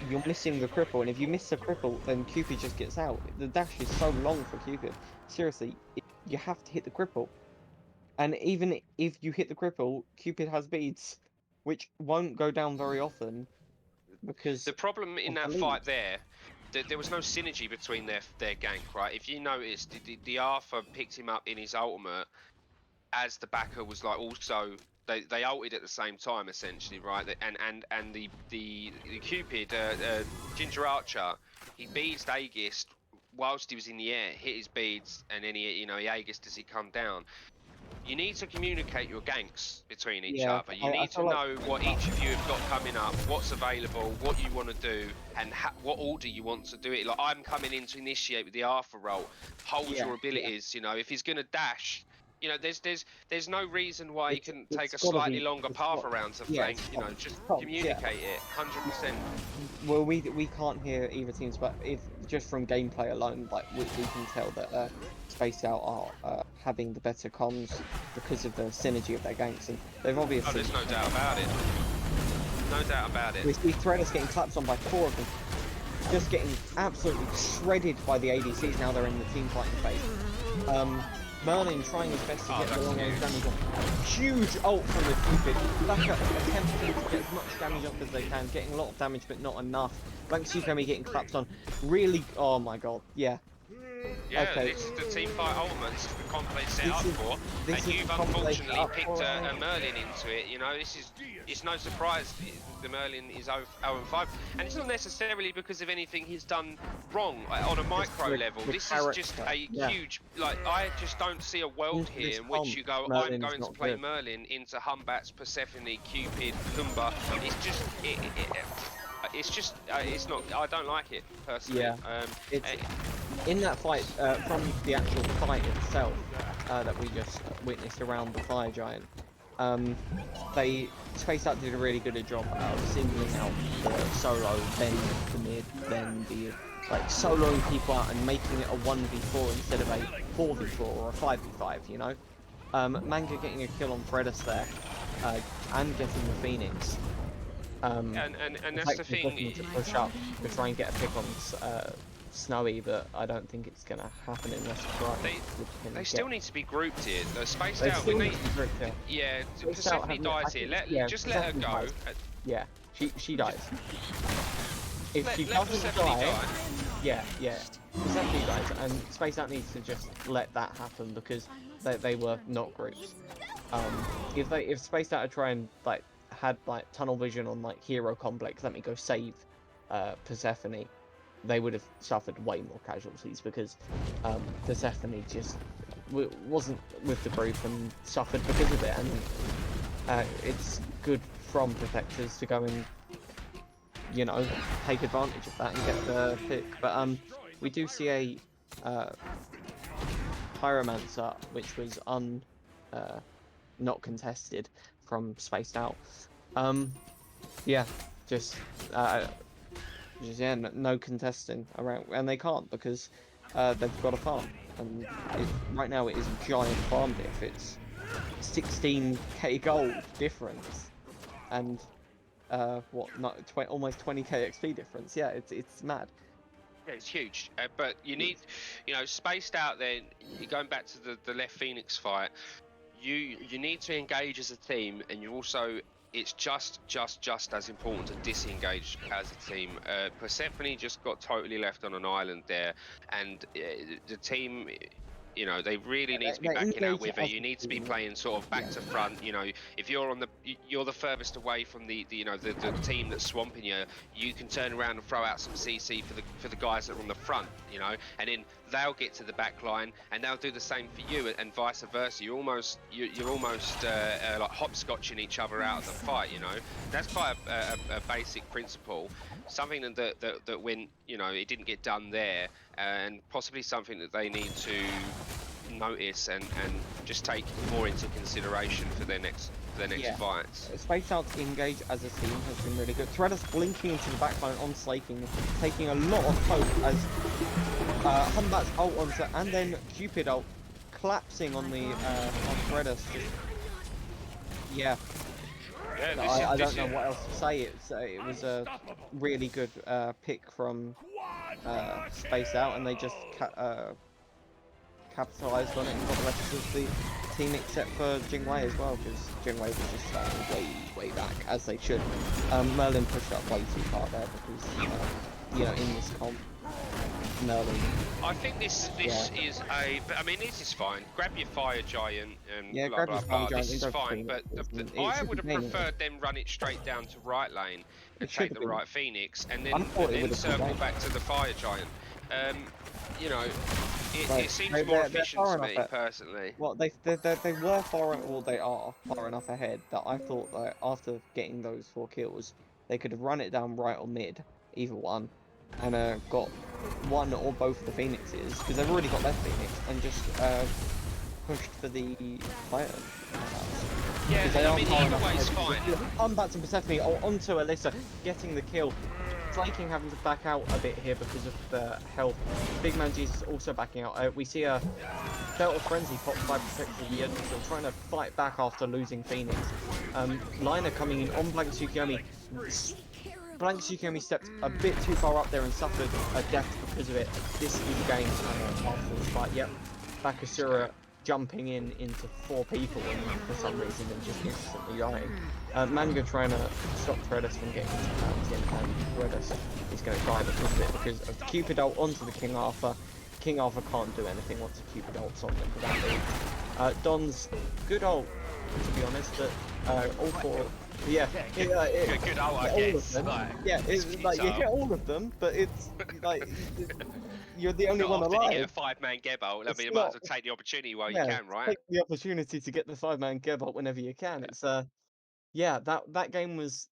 S2: you're missing the cripple, and if you miss the cripple, then Cupid just gets out. The dash is so long for Cupid. Seriously, you have to hit the cripple. And even if you hit the cripple, Cupid has beads, which won't go down very often because
S3: The problem in
S2: of
S3: that
S2: the lead.
S3: fight there was no synergy between their gank, right? If you noticed, the Arthur picked him up in his ultimate as the backer was like also they ulted at the same time essentially, right? And the Cupid Ginger Archer, he beads Aegis whilst he was in the air, hit his beads, and then he Aegis as he come down. You need to communicate your ganks between each
S2: Yeah,
S3: other. You
S2: I
S3: need to
S2: feel like
S3: know what each of you have got coming up, what's available, what you want to do, and what order you want to do it. Like I'm coming in to initiate with the Arthur roll. Hold
S2: yeah,
S3: your abilities. You know, if he's going to dash, you know, there's no reason why he couldn't take
S2: it's
S3: a
S2: got to
S3: slightly
S2: be
S3: longer
S2: it's
S3: path
S2: got
S3: around to
S2: yeah,
S3: flank.
S2: it's
S3: You know, just
S2: comms, yeah.
S3: communicate it. 100%.
S2: Well, we can't hear either teams, but if just from gameplay alone, like we can tell that Spaced Out are having the better comms because of the synergy of their ganks, and they've
S3: Oh,
S2: obviously.
S3: there's no doubt about it. No doubt about it.
S2: We see Threaders getting clapped on by 4 of them, just getting absolutely shredded by the ADCs. Now they're in the team fighting phase. Merlin trying his best to get the long range damage off. Huge ult from the Cupid. Backup attempting to get as much damage off as they can, getting a lot of damage but not enough. Blank Supremi getting clapped on. Really, oh my god, yeah.
S3: Yeah,
S2: Okay.
S3: this is the team fight ultimate. This is the comp they set
S2: This
S3: up
S2: is-
S3: for,
S2: this
S3: and
S2: is
S3: you've
S2: the comp they set
S3: unfortunately
S2: up
S3: picked
S2: for,
S3: a Merlin into it. You know, it's no surprise the Merlin is 0-5, and it's not necessarily because of anything he's done wrong on a micro level.
S2: the
S3: This is just
S2: character,
S3: a
S2: yeah.
S3: huge, like, I just don't see a world
S2: Into this
S3: here in which
S2: comp,
S3: you go, I'm
S2: Merlin's
S3: going to
S2: not
S3: play
S2: good.
S3: Merlin into Humbats, Persephone, Cupid, Kumba. It's just, it's just, it's not. I don't like it personally.
S2: Yeah. It's in that fight from the actual fight itself that we just witnessed around the fire giant. They Spaced Out did a really good job of singling out the solo, then the mid, then the like soloing people out and making it a 1v4 instead of a 4v4 or a 5v5. You know, Manga getting a kill on Fredus there, and getting the Phoenix.
S3: And that's the
S2: Effectively
S3: thing.
S2: looking to push up to try and get a pick on Snowy, but I don't think it's going to happen unless
S3: They still need to be grouped here. They're spaced
S2: They
S3: out.
S2: still
S3: When
S2: need to be grouped here.
S3: yeah,
S2: Spaced Out
S3: Persephone
S2: having-
S3: dies
S2: I
S3: here.
S2: think-
S3: Just let her
S2: Persephone
S3: go.
S2: dies. Yeah, she dies. If she
S3: Let
S2: doesn't
S3: Persephone
S2: die, yeah. Persephone dies, and Spaced Out needs to just let that happen because they were not groups. If Spaced Out had tried and had tunnel vision on hero complex, let me go save Persephone, they would have suffered way more casualties because Persephone just wasn't with the group and suffered because of it. And it's good from protectors to go and take advantage of that and get the pick. But we do see a Pyromancer which was not contested from Spaced Out. Yeah, just no contesting around, and they can't because they've got a farm, and right now it is a giant farm diff. It's 16k gold difference, and almost 20k XP difference. Yeah, it's mad.
S3: Yeah, it's huge. But you need, spaced out. Then you're going back to the left Phoenix fight. You need to engage as a team, and you also it's just as important to disengage as a team. Persephone just got totally left on an island there, and the team, you know, they really need to be
S2: They
S3: backing out
S2: engage
S3: with it.
S2: as
S3: You
S2: a
S3: need to be
S2: team.
S3: playing sort of back
S2: Yeah.
S3: to front. You know, if you're on you're the furthest away from the team that's swamping you, you can turn around and throw out some CC for the guys that are on the front. You know, and then they'll get to the back line and they'll do the same for you, and vice versa. You're almost like hopscotching each other out of the fight. You know, that's quite a basic principle. Something that when, you know, it didn't get done there, and possibly something that they need to notice and just take more into consideration for their next
S2: Yeah.
S3: fights.
S2: Space Out's engage as a team has been really good. Threadus blinking into the backline on Slaking, taking a lot of poke as Humbat's ult onto, and then Cupid ult collapsing on the on Threadus. Just yeah,
S3: Yeah,
S2: I don't know what else to say. It was a really good pick from Space Out, and they just capitalized on it and got the rest of the team except for Jingwei as well, because Jingwei was just way back, as they should. Merlin pushed up way too far there because you know, in this comp, Merlin.
S3: I think this is a. I mean, this is fine. Grab your fire giant and
S2: Yeah,
S3: blah
S2: grab
S3: blah
S2: your
S3: blah.
S2: fire giant
S3: This
S2: and
S3: is
S2: go for
S3: fine, but
S2: Phoenix. It
S3: I
S2: should
S3: would
S2: be
S3: have
S2: gaining it.
S3: preferred them run it straight down to right lane and
S2: It should
S3: take
S2: have
S3: the
S2: been.
S3: right Phoenix, and
S2: I thought it
S3: then
S2: would have been
S3: circle
S2: gaining.
S3: back to the fire giant. You know,
S2: Like,
S3: it seems more
S2: they're
S3: efficient
S2: far
S3: to
S2: enough
S3: me personally.
S2: well, they were far, well, they are far enough ahead that I thought that after getting those 4 kills, they could have run it down right or mid, either one, and got one or both of the Phoenixes, because they've already got their Phoenix, and just pushed for the fire.
S3: Yeah,
S2: Because they
S3: I
S2: are
S3: mean,
S2: far
S3: either
S2: enough
S3: way is
S2: ahead.
S3: fine.
S2: Unbats and Persephone onto Alyssa, getting the kill. Flaking having to back out a bit here because of the health. Big Man Jesus also backing out. We see a Belt of Frenzy popped by Protector of the Yggdrasil, trying to fight back after losing Phoenix. Liner coming in on Blank Tsukiyomi. Blank Tsukiyomi stepped a bit too far up there and suffered a death because of it. This is game after the fight. Yep, Bakasura jumping into 4 people and for some reason and just instantly dying. Manga trying to stop Threadus from getting into hands in, and Threadus is going to die because of it, because of Cupid ult onto the King Arthur. King Arthur can't do anything once a Cupid ult's on them without leave. Don's good ult, to be honest, but all 4, yeah,
S3: Good ult, I
S2: all
S3: guess.
S2: of them.
S3: Like,
S2: Yeah, it's like you hit all of them, but it's like you're the only
S3: not
S2: one
S3: often you
S2: alive.
S3: get a 5-man Geb ult. I
S2: It's
S3: mean, you might as
S2: not.
S3: well take the opportunity while you
S2: Yeah,
S3: can, right?
S2: take the opportunity to get the 5-man Gebot whenever you can.
S3: Yeah.
S2: It's yeah, that game was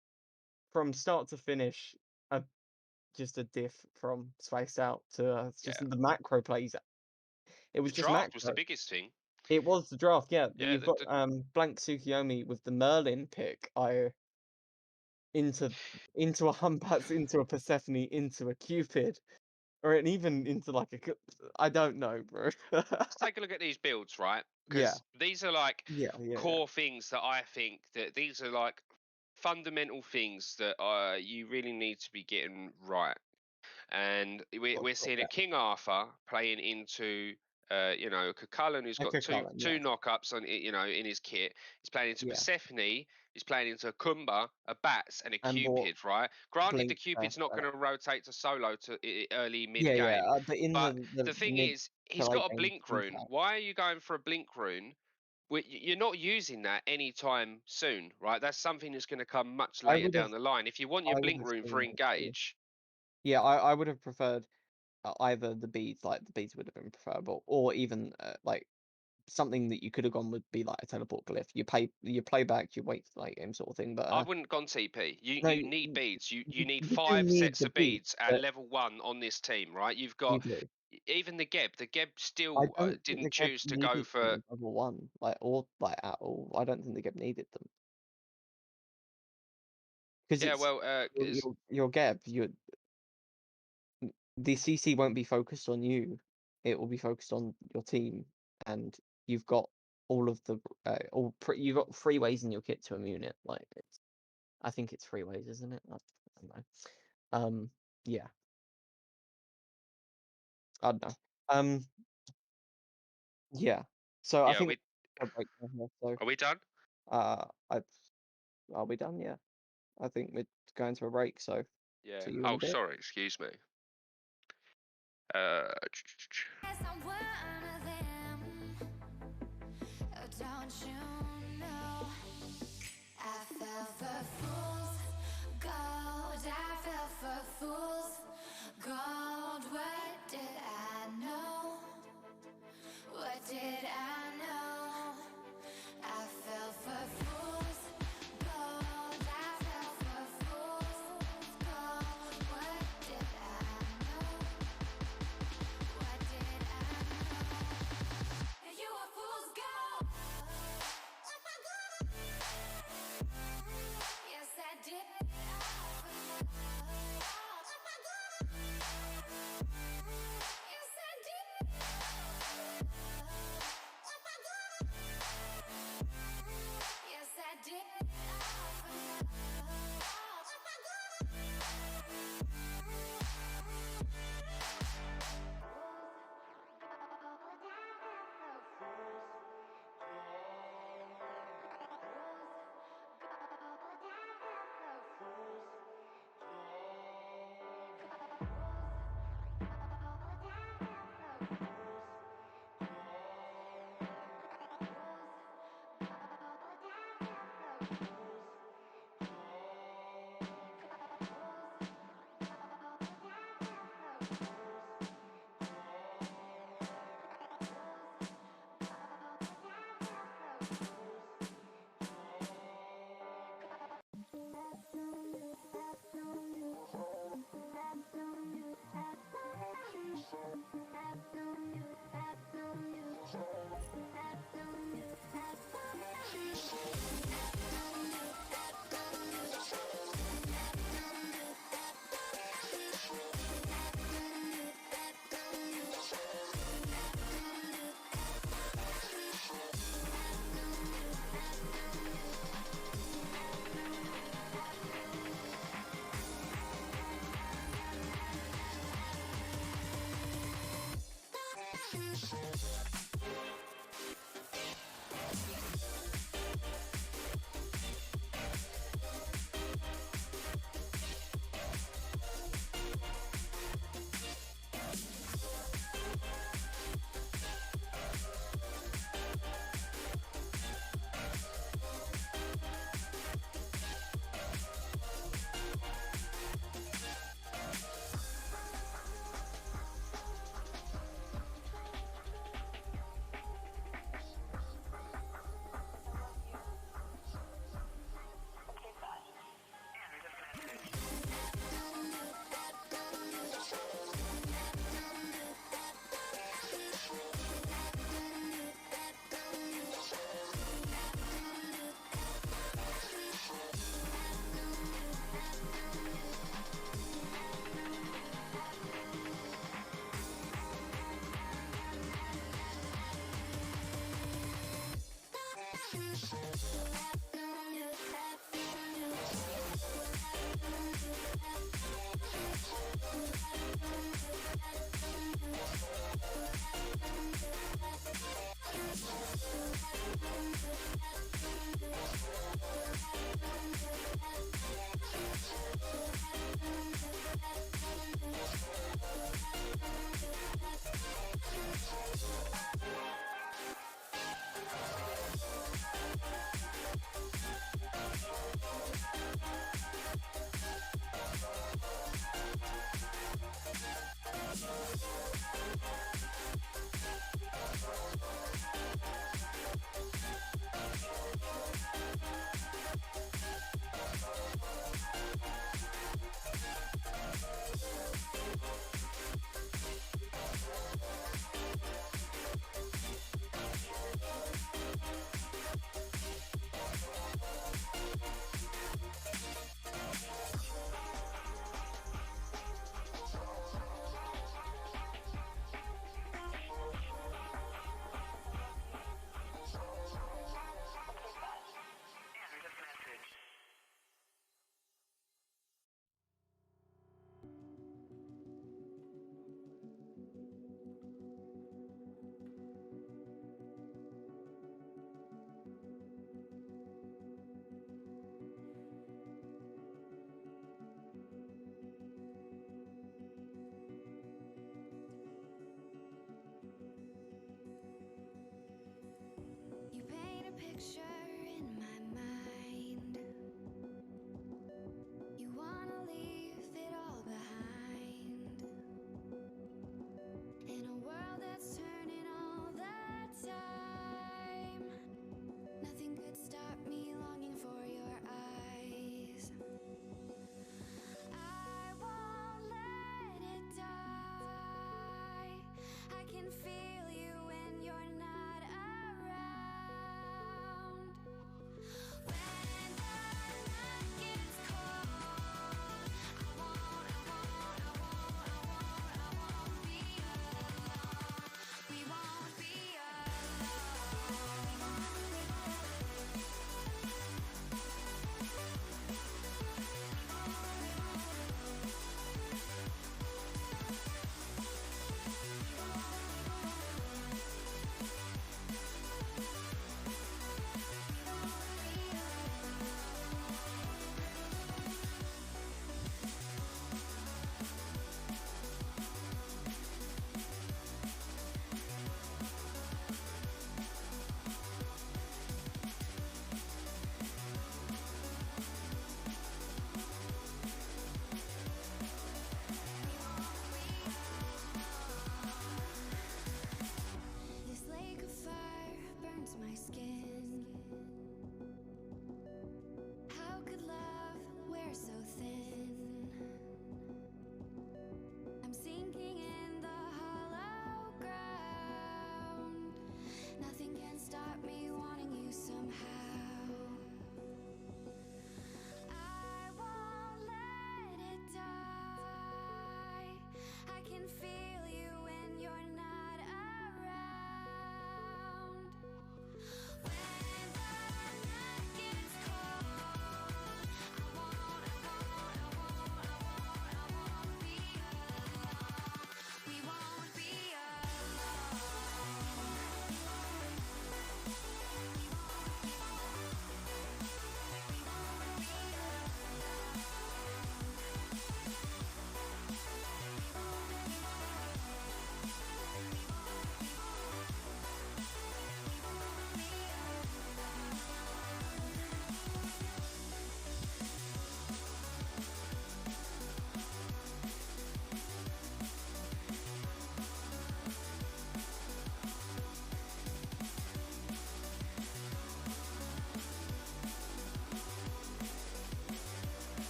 S2: from start to finish a just a diff from Spaced Out to just
S3: Yeah.
S2: the macro plays. It was
S3: The
S2: just
S3: draft was the
S2: macro.
S3: biggest thing.
S2: It was the draft, yeah.
S3: Yeah,
S2: You've got Blank Tsukiyomi with the Merlin pick. Into a Humpats, into a Persephone, into a Cupid, or even into like I don't know, bro.
S3: let's take a look at these builds, right?
S2: Yeah,
S3: Because these are like
S2: yeah.
S3: core things that I think that these are like fundamental things that you really need to be getting right. And we're seeing a King Arthur playing into you know, Cucullin, who's got
S2: Echo
S3: two
S2: Cullen, yeah,
S3: knockups on you know, in his kit. He's playing into
S2: yeah.
S3: Persephone. He's playing into a Kumba, a Bats, and a
S2: And bought
S3: Cupid. Right? Granted, the
S2: Blink.
S3: Cupid's not going to rotate to solo to early mid
S2: Yeah.
S3: game,
S2: But in
S3: but
S2: the
S3: the thing
S2: mid
S3: is,
S2: to
S3: he's
S2: late
S3: got a
S2: game,
S3: blink
S2: you
S3: rune.
S2: can.
S3: Why are you going for a blink rune? You're not using that anytime soon, right? That's something that's going to come much
S2: I
S3: later
S2: would have,
S3: down the line. If you want your
S2: I would
S3: blink
S2: have
S3: rune for
S2: seen it too.
S3: engage,
S2: Yeah, I would have preferred either the beads, like the beads would have been preferable, or even like something that you could have gone would be like a teleport glyph. You play back, you wait for late game sort of thing. But
S3: I wouldn't gone TP.
S2: no,
S3: You need beads. You need
S2: you do
S3: 5
S2: need
S3: sets
S2: the
S3: of
S2: beads,
S3: beads at
S2: but
S3: level 1 on this team, right? You've
S2: you
S3: got
S2: do.
S3: even the Geb. The Geb
S2: I
S3: still
S2: don't think the
S3: didn't
S2: Geb
S3: choose to go
S2: needed
S3: for.
S2: them at level 1, like or like at all. I don't think the Geb needed them because
S3: Yeah,
S2: it's
S3: well,
S2: your Geb. The CC won't be focused on you. It will be focused on your team, and you've got all of the you've got 3 ways in your kit to immune it. Like I think it's 3 ways, isn't it? I don't know. Yeah, I don't know. Yeah. So I
S3: yeah.
S2: think a breakdown here. So
S3: Are we done?
S2: I Are we done? Yeah. I think we're going to a break, so
S3: Yeah.
S2: see you in
S3: Oh,
S2: a bit.
S3: sorry. Excuse me.
S1: Yes, I'm one of them. Oh, don't you know? I fell for fools gold. I fell for fools gold. What did I know? What did I know? I fell for fools gold. I fell for fools gold. What did I know? What did I know? You were fool's gold. Yes, I did it all for love. Yes, I did it all for love. Yes, I did it all for love.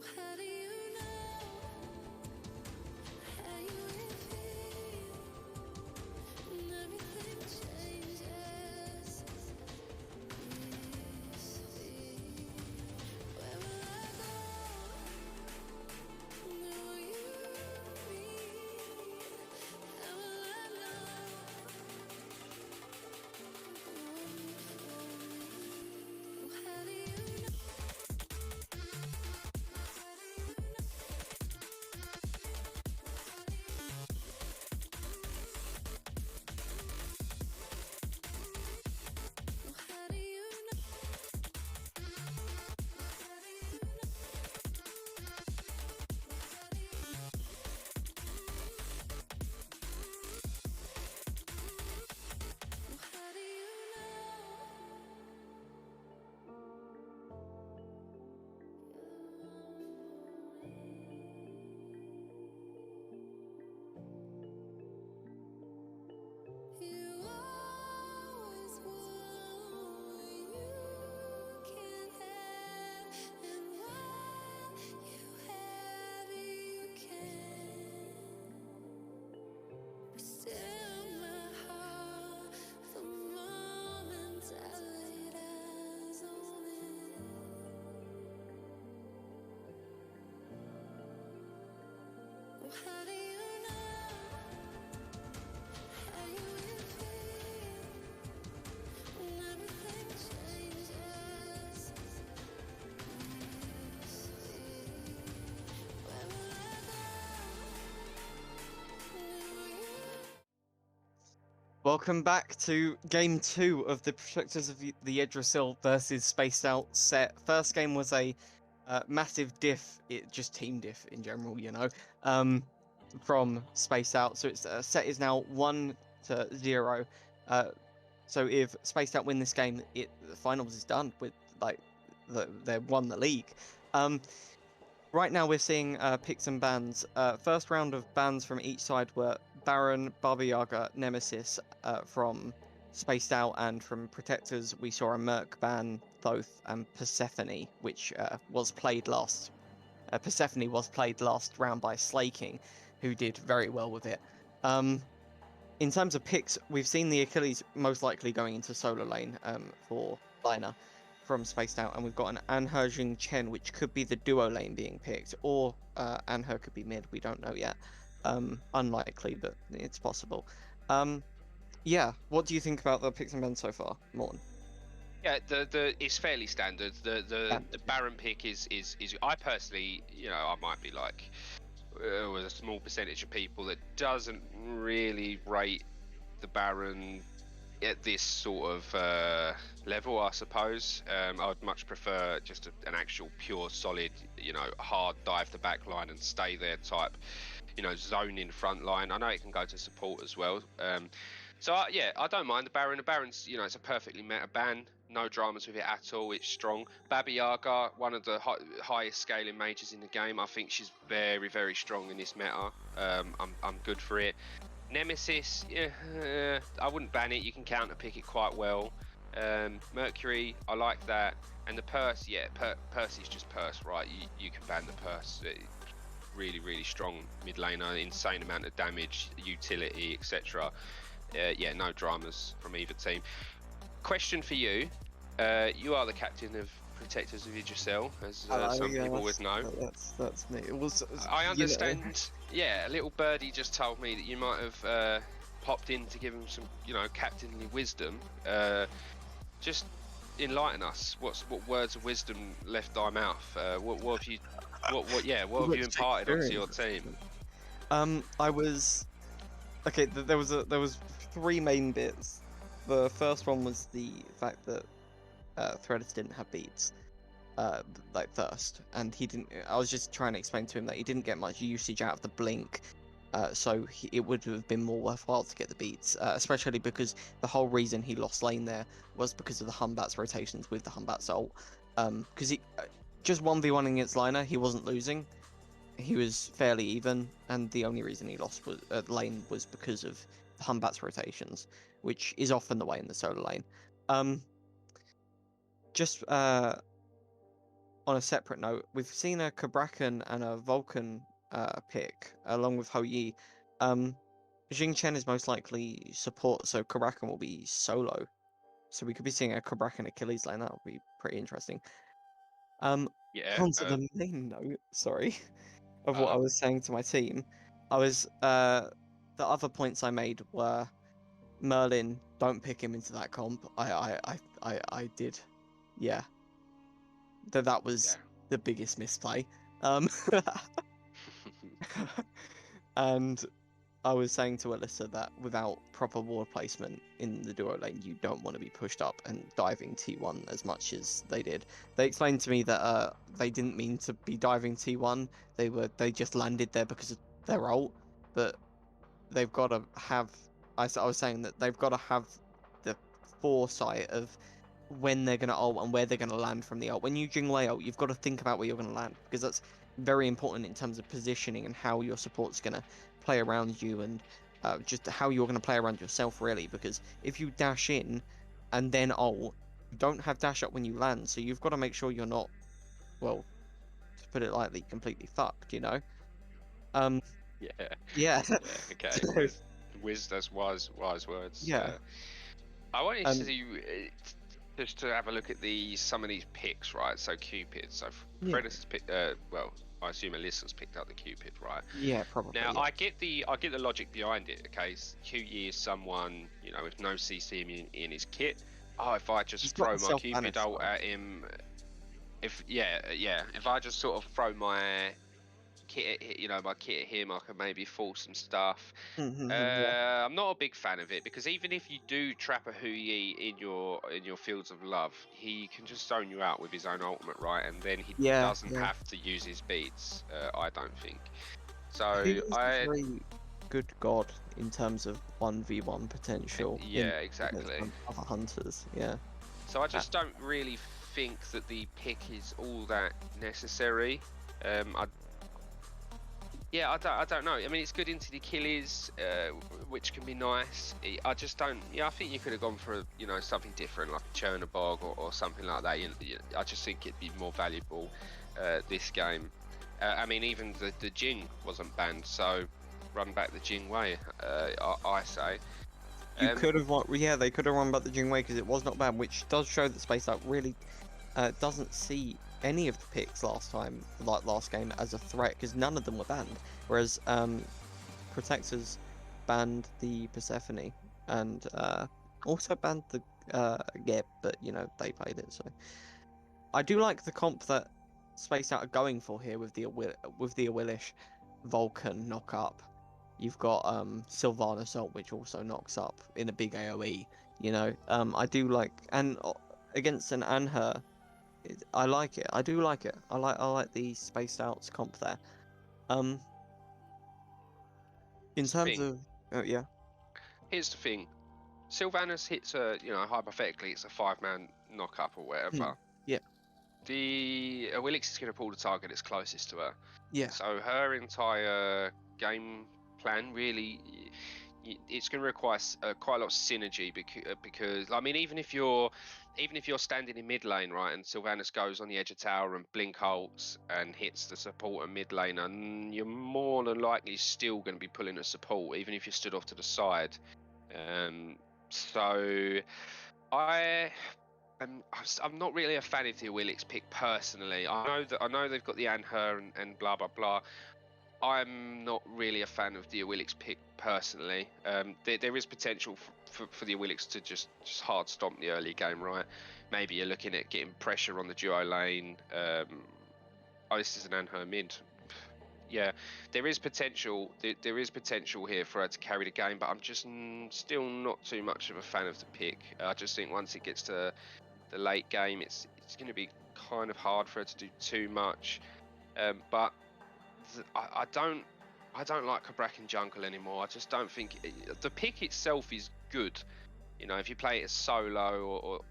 S1: How do you know how you will feel when everything changes? Where will I go? Where will you be? How will I know? How do you know? How do you know? How do you know? You always want what you can't have, and while you have it, you can. Still, my heart, the moment I laid eyes on it. How do you know how you will feel when everything changes? Where will I go? Where will you?
S2: Welcome back to game 2 of the Protectors of the Yggdrasil versus Spaced Out set. First game was a massive diff, just team diff in general, you know, from Spaced Out. So its set is now 1-0. So if Spaced Out win this game, the finals is done with like they won the league. Right now we're seeing picks and bans. First round of bans from each side were Baron, Baba Yaga, Nemesis from Spaced Out, and from Protectors we saw a Merc ban, Thoth, and Persephone, which was played last. Persephone was played last round by Slaking, who did very well with it. In terms of picks, we've seen the Achilles most likely going into solo lane for Liner from Spaced Out, and we've got an Anhe Jing Chen, which could be the duo lane being picked, or Anhe could be mid, we don't know yet. Unlikely, but it's possible. Yeah, what do you think about the picks and bans so far, Morton?
S3: Yeah, it's fairly standard. The Baron pick is I personally, I might be like with a small percentage of people that doesn't really rate the Baron at this sort of level, I suppose. I'd much prefer just an actual pure solid, hard dive the back line and stay there type, zone in front line. I know it can go to support as well. So I don't mind the Baron. The Baron's, it's a perfectly meta ban. No dramas with it at all. It's strong. Baba Yaga, one of the highest scaling mages in the game. I think she's very, very strong in this meta. I'm good for it. Nemesis, I wouldn't ban it. You can counter pick it quite well. Mercury, I like that. And the Purse, Percy's just Purse, right? You can ban the Purse. Really, really strong mid laner, insane amount of damage, utility, etc. No dramas from either team. Question for you. You are the captain of Protectors of Yggdrasil, as some people would know.
S2: That's me. It was.
S3: I understand. Yeah, a little birdie just told me that you might have popped in to give him some, captainly wisdom. Just enlighten us. What words of wisdom left thy mouth? What have you? What have you imparted onto your team?
S2: I was. Okay, there was 3 main bits. The first one was the fact that Threaders didn't have beats, like Thirst, and he didn't. I was just trying to explain to him that he didn't get much usage out of the blink, so it would have been more worthwhile to get the beats, especially because the whole reason he lost lane there was because of the Humbat's rotations with the Humbat's ult. Because he just 1v1 against Liner, he wasn't losing. He was fairly even, and the only reason he lost was lane was because of the Humbat's rotations, which is often the way in the solo lane. Just on a separate note, we've seen a Kabrakan and a Vulcan pick along with Ho Yi. Jing Chen is most likely support, so Kabrakan will be solo. So we could be seeing a Kabrakan Achilles lane. That would be pretty interesting.
S3: Yeah.
S2: Onto the main note, sorry, of what I
S3: Uh,
S2: was saying to my team. I was the other points I made were Merlin, don't pick him into that comp. I did. Yeah. That was
S3: yeah.
S2: the biggest misplay. Um and I was saying to Alyssa that without proper ward placement in the duo lane, you don't want to be pushed up and diving T1 as much as they did. They explained to me that they didn't mean to be diving T1. They just landed there because of their ult, but they've got to have. I was saying that they've got to have the foresight of when they're going to ult and where they're going to land from the ult. When you Jingwei ult, you've got to think about where you're going to land because that's very important in terms of positioning and how your support's going to play around you and just how you're going to play around yourself, really. Because if you dash in and then ult, you don't have dash up when you land, so you've got to make sure you're not, well, to put it lightly, completely fucked, you know?
S3: Yeah.
S2: Yeah.
S3: Yeah. Okay.
S2: So,
S3: That's wise words.
S2: yeah.
S3: I wanted
S2: Um,
S3: just to have a look at some of these picks, right? So Cupid. So
S2: Yeah.
S3: Fredis has picked. Well, I assume Alyssa's picked up the Cupid, right?
S2: Yeah, probably.
S3: Now
S2: Yeah.
S3: I get the logic behind it. Okay, QE is someone with no CC in his kit. Oh, if I just
S2: He's got
S3: throw
S2: the
S3: my Cupid
S2: self-banish
S3: ult
S2: stuff.
S3: at him, if I just sort of throw my kit, my kit at him, I can maybe force some stuff.
S2: Yeah.
S3: I'm not a big fan of it because even if you do trap a Hui in your fields of love, he can just zone you out with his own ultimate, right? And then he
S2: Yeah,
S3: doesn't
S2: yeah.
S3: have to use his beats. I don't think. So
S2: He is a very good god in terms of 1v1 potential
S3: yeah,
S2: against
S3: exactly.
S2: other hunters. Yeah.
S3: So I just don't really think that the pick is all that necessary. I don't know. I mean, it's good into the Achilles, which can be nice. I just don't. Yeah, I think you could have gone for something different, like a Chernobog or something like that. I just think it'd be more valuable this game. I mean, even the Jing wasn't banned, so run back the Jing way. I say.
S2: You could have they could have run back the Jingwei because it was not bad, which does show that Space Out really doesn't see any of the picks last game as a threat because none of them were banned. Whereas Protectors banned the Persephone and also banned the Geb, but they played it. So I do like the comp that Space Out are going for here with the Awilish Vulcan knock up. You've got Sylvanas ult, which also knocks up in a big AoE. I do like, and against an Anher, I like it. I do like it. I like the Spaced Outs comp there. In terms of, yeah.
S3: Here's the thing. Sylvanas hits hypothetically, it's a 5-man knock up or whatever.
S2: Yeah.
S3: The Willix is going to pull the target that's closest to her.
S2: Yeah.
S3: So her entire game plan really, it's going to require quite a lot of synergy because I mean, even if you're standing in mid lane, right, and Sylvanas goes on the edge of tower and blink ults and hits the support and mid lane, and you're more than likely still going to be pulling a support, even if you stood off to the side. So I'm not really a fan of the Willix pick personally. I know they've got the Anher and blah blah blah. I'm not really a fan of the Willix pick personally. There is potential for the Willix to just hard stomp the early game, right? Maybe you're looking at getting pressure on the duo lane. This is an Anher mid. Yeah, there is potential. There is potential here for her to carry the game, but I'm just still not too much of a fan of the pick. I just think once it gets to the late game, it's going to be kind of hard for her to do too much. But I don't like Kabrakan jungle anymore. I just don't think the pick itself is good. If you play it as solo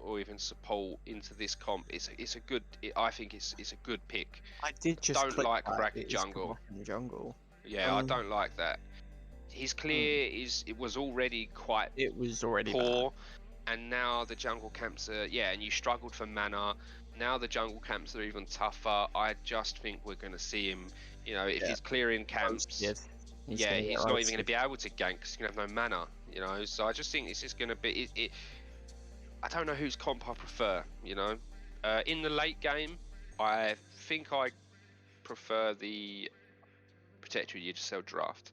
S3: or even support into this comp, it's a good. I think it's a good pick.
S2: I did just
S3: don't like Kabrakan
S2: jungle.
S3: Yeah, I don't like that. His clear it was already quite.
S2: It was already
S3: poor, bad. And now the jungle camps are and you struggled for mana. now the jungle camps are even tougher. I just think we're going to see him. You know, if
S2: Yeah.
S3: he's clearing camps,
S2: Roasted.
S3: yeah,
S2: gonna get
S3: he's not even going to
S2: roasted.
S3: be able to gank because he's going to have no mana. You know, so I just think this is going to be. I don't know whose comp I prefer. You know, in the late game, I think I prefer the Protector Yggdrasil draft.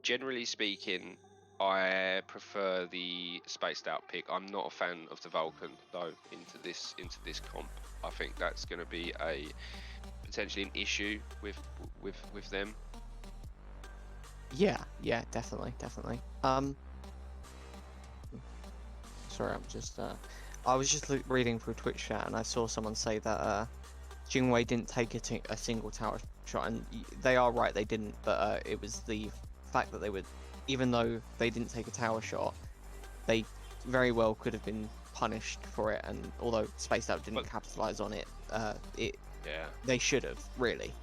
S3: Generally speaking, I prefer the spaced out pick. I'm not a fan of the Vulcan though into this comp. I think that's going to be a potentially an issue with them.
S2: Yeah, definitely. Sorry, I'm just I was just reading through Twitch chat and I saw someone say that Jingwei didn't take a single tower shot, and they are right, they didn't, but it was the fact that they would, even though they didn't take a tower shot, they very well could have been punished for it, and although Spaced Out didn't capitalize on it, they should have, really.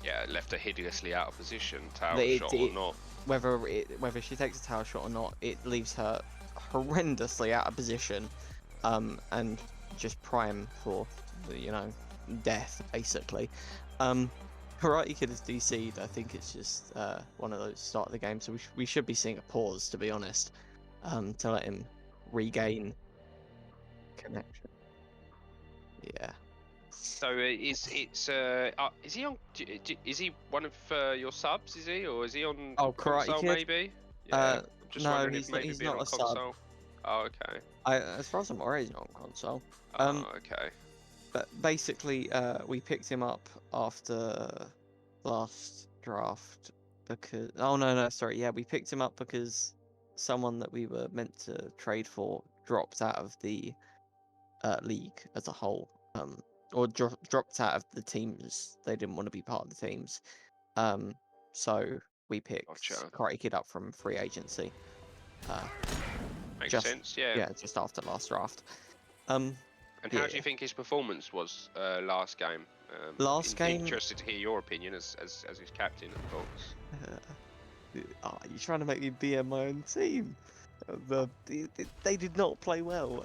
S3: Yeah, left her hideously out of position, tower shot or not.
S2: Whether she takes a tower shot or not, it leaves her horrendously out of position, and just prime for the, death, basically. Karate Kid is DC'd. I think it's just one of those start of the game, so we should be seeing a pause, to be honest, to let him regain connection. Yeah.
S3: So is he on? Is he one of your subs? Is he, or is he on
S2: Karate
S3: console?
S2: Kid?
S3: Maybe. Yeah. I'm just
S2: no,
S3: wondering
S2: he's
S3: if maybe
S2: he's
S3: being
S2: not
S3: on
S2: a sub.
S3: console. Oh, okay.
S2: As far as I'm aware, he's not on console.
S3: Oh, okay.
S2: But basically, we picked him up after last draft because... Oh, no, sorry. Yeah, we picked him up because someone that we were meant to trade for dropped out of the league as a whole. Or dropped out of the teams. They didn't want to be part of the teams. So we picked Karate Kid up from free agency.
S3: Makes sense, yeah.
S2: Yeah, just after last draft.
S3: And how do you think his performance was last game?
S2: Last game.
S3: Interested to hear your opinion as his captain, of course.
S2: Are you trying to make me BM my own team? They did not play well.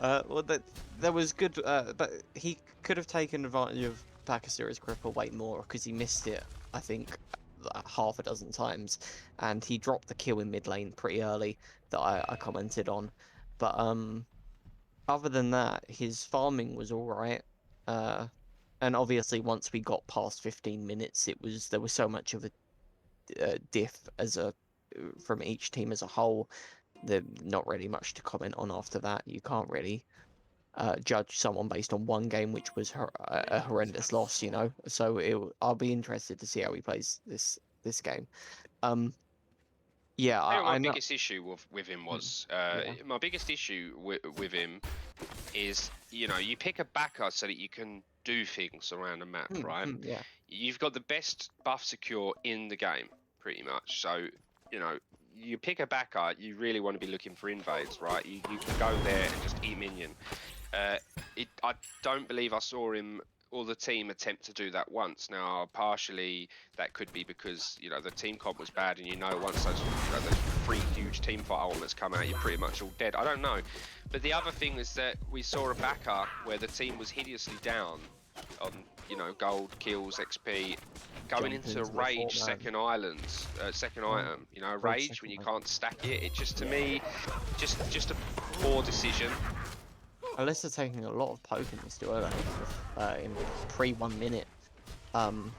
S2: There was good, but he could have taken advantage of Bakasura's cripple way more because he missed it, I think, half a dozen times, and he dropped the kill in mid lane pretty early that I commented on. But other than that, his farming was all right. And obviously once we got past 15 minutes, there was so much of a diff from each team as a whole. There's not really much to comment on after that. You can't really judge someone based on one game, which was a horrendous loss, So I'll be interested to see how he plays this game. Yeah,
S3: my biggest issue with him was my biggest issue with him is you pick a backer so that you can do things around the map, right?
S2: Yeah.
S3: You've got the best buff secure in the game, pretty much. So you pick a backer, you really want to be looking for invades, right? You can go there and just eat minion. I don't believe I saw him or the team attempt to do that once. Now, partially that could be because the team comp was bad, and once those those 3 huge team fight elements come out, you're pretty much all dead. I don't know, but the other thing is that we saw a backer where the team was hideously down on gold, kills, XP, going into rage second item. Rage when you can't stack it. It just, to me, just a poor decision.
S2: Alyssa taking a lot of poke in this duel in pre 1 minute. Taking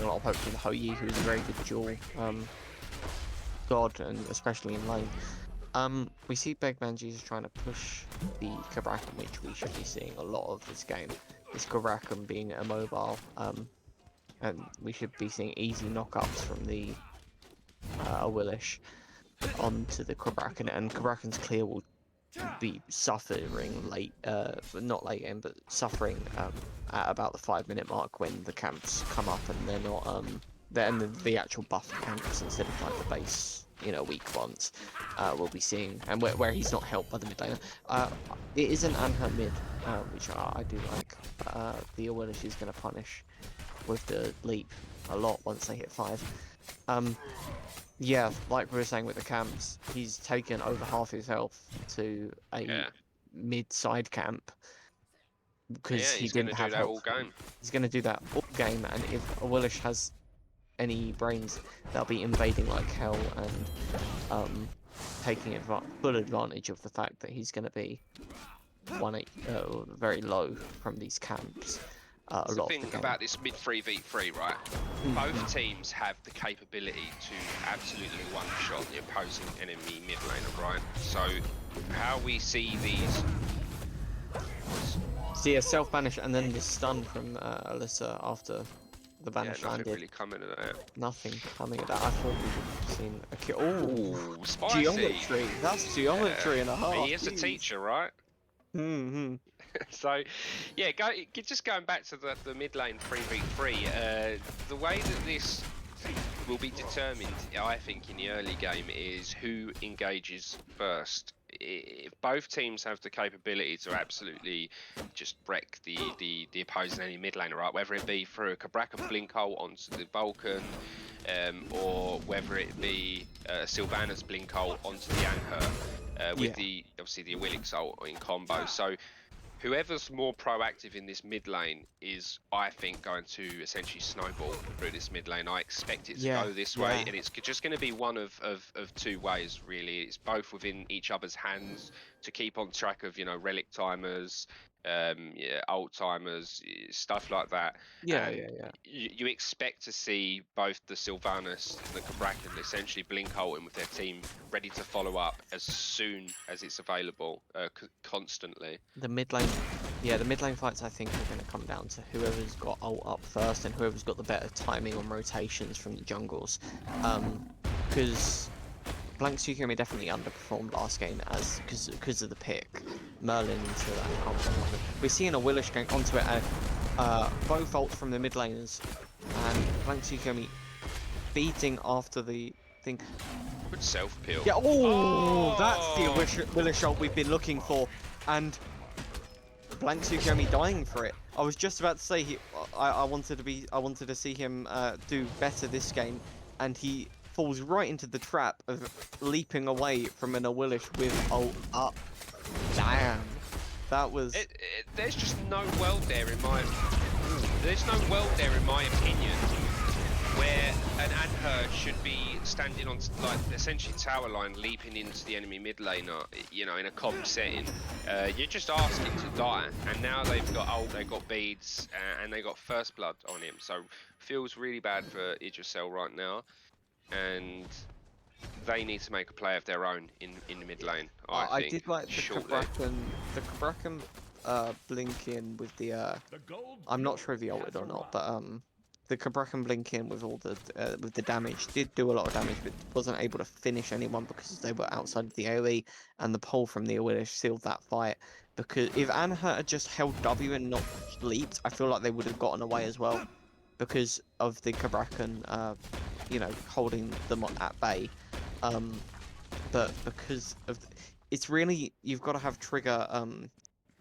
S2: a lot of poke from Hou-Yi, who's a very good duel god, and especially in lane. We see Begman Jesus trying to push the Kabrakan, which we should be seeing a lot of this game. This Kabrakan being immobile, and we should be seeing easy knockups from the Willish onto the Kabrakan, and Kabrakan's clear will be suffering not late game, but suffering at about the 5-minute mark when the camps come up and they're not the actual buff camps instead of like the base weak ones. We'll be seeing, and where he's not helped by the mid laner. It is an Anhur mid, which I do like. The Willish is going to punish with the leap a lot once they hit 5. Yeah, like we were saying with the camps, he's taken over half his health to a mid-side camp. because
S3: Yeah,
S2: he
S3: he's going
S2: didn't
S3: to do
S2: have
S3: that
S2: help.
S3: all game.
S2: He's going to do that all game, and if Willish has any brains, they'll be invading like hell and taking full advantage of the fact that he's going to be very low from these camps.
S3: That's
S2: A
S3: the
S2: lot
S3: thing
S2: of the game.
S3: about this mid 3v3, right? Both teams have the capability to absolutely one-shot the opposing enemy mid laner, right? So how we see these...
S2: See a self-banish and then the stun from Alyssa after the
S3: Yeah,
S2: banish
S3: nothing
S2: landed.
S3: really coming of that.
S2: Nothing coming of that. I thought we would have seen a kill. Oh,
S3: Spicy!
S2: geometry. That's geometry and a half.
S3: He is a teacher, right? So, yeah, just going back to the mid lane 3v3, the way that this will be determined, I think, in the early game is who engages first. If both teams have the capability to absolutely just wreck the opposing enemy mid laner, right? Whether it be through a Cabrakan blink ult onto the Vulcan, or whether it be Sylvanas blink ult onto the Anhur, with obviously the Awilix ult in combo. So whoever's more proactive in this mid lane is, I think, going to essentially snowball through this mid lane. I expect it to go this way, and it's just going to be one of two ways, really. It's both within each other's hands to keep on track of, relic timers, ult timers, stuff like that. You expect to see both the Sylvanas and the Cabrakan essentially blink ulting with their team ready to follow up as soon as it's available, constantly.
S2: The mid lane, the mid lane fights I think are going to come down to whoever's got ult up first and whoever's got the better timing on rotations from the jungles. Because Blank Tsukuyomi definitely underperformed last game because of the pick. Merlin into that combo. We're seeing a Willish going onto it and both ults from the mid laners and Blank Tsukuyomi beating after the thing.
S3: Good self peel.
S2: Yeah, that's the Willish ult we've been looking for, and Blank Tsukuyomi dying for it. I was just about to say I wanted to see him do better this game, and he falls right into the trap of leaping away from an Awillish with ult up. Damn, that was.
S3: There's just no world there in my. There's no world there in my opinion where an Anhur should be standing on like essentially tower line, leaping into the enemy mid laner, in a comp setting. You're just asking to die, and now they've got ult, they've got beads, and they got first blood on him. So feels really bad for Yggdrasil right now, and they need to make a play of their own in the mid lane. I think.
S2: Did like the Cabrakan blink in with the I'm not sure if he ulted or not, but the Cabrakan blink in with all with the damage did do a lot of damage, but wasn't able to finish anyone because they were outside of the AoE, and the pull from the Awillish sealed that fight. Because if Anhur had just held W and not leaped, I feel like they would have gotten away as well, because of the Cabrakan, holding them at bay. But because of it's really, you've got to have trigger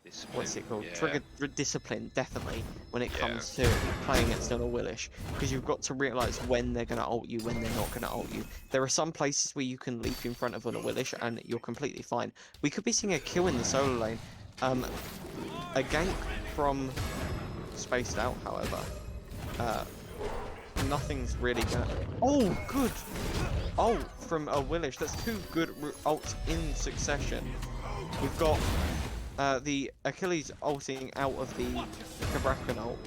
S3: Discipline.
S2: what's it called?
S3: Yeah.
S2: Trigger discipline, definitely, when it comes to playing against an Awillish, because you've got to realise when they're going to ult you, when they're not going to ult you. There are some places where you can leap in front of an Awillish and you're completely fine. We could be seeing a kill in the solo lane. A gank from Spaced Out, however. Nothing's really gonna. Oh, good! Ult from Awillish. That's two good ults in succession. We've got the Achilles ulting out of the Cabrakan ult,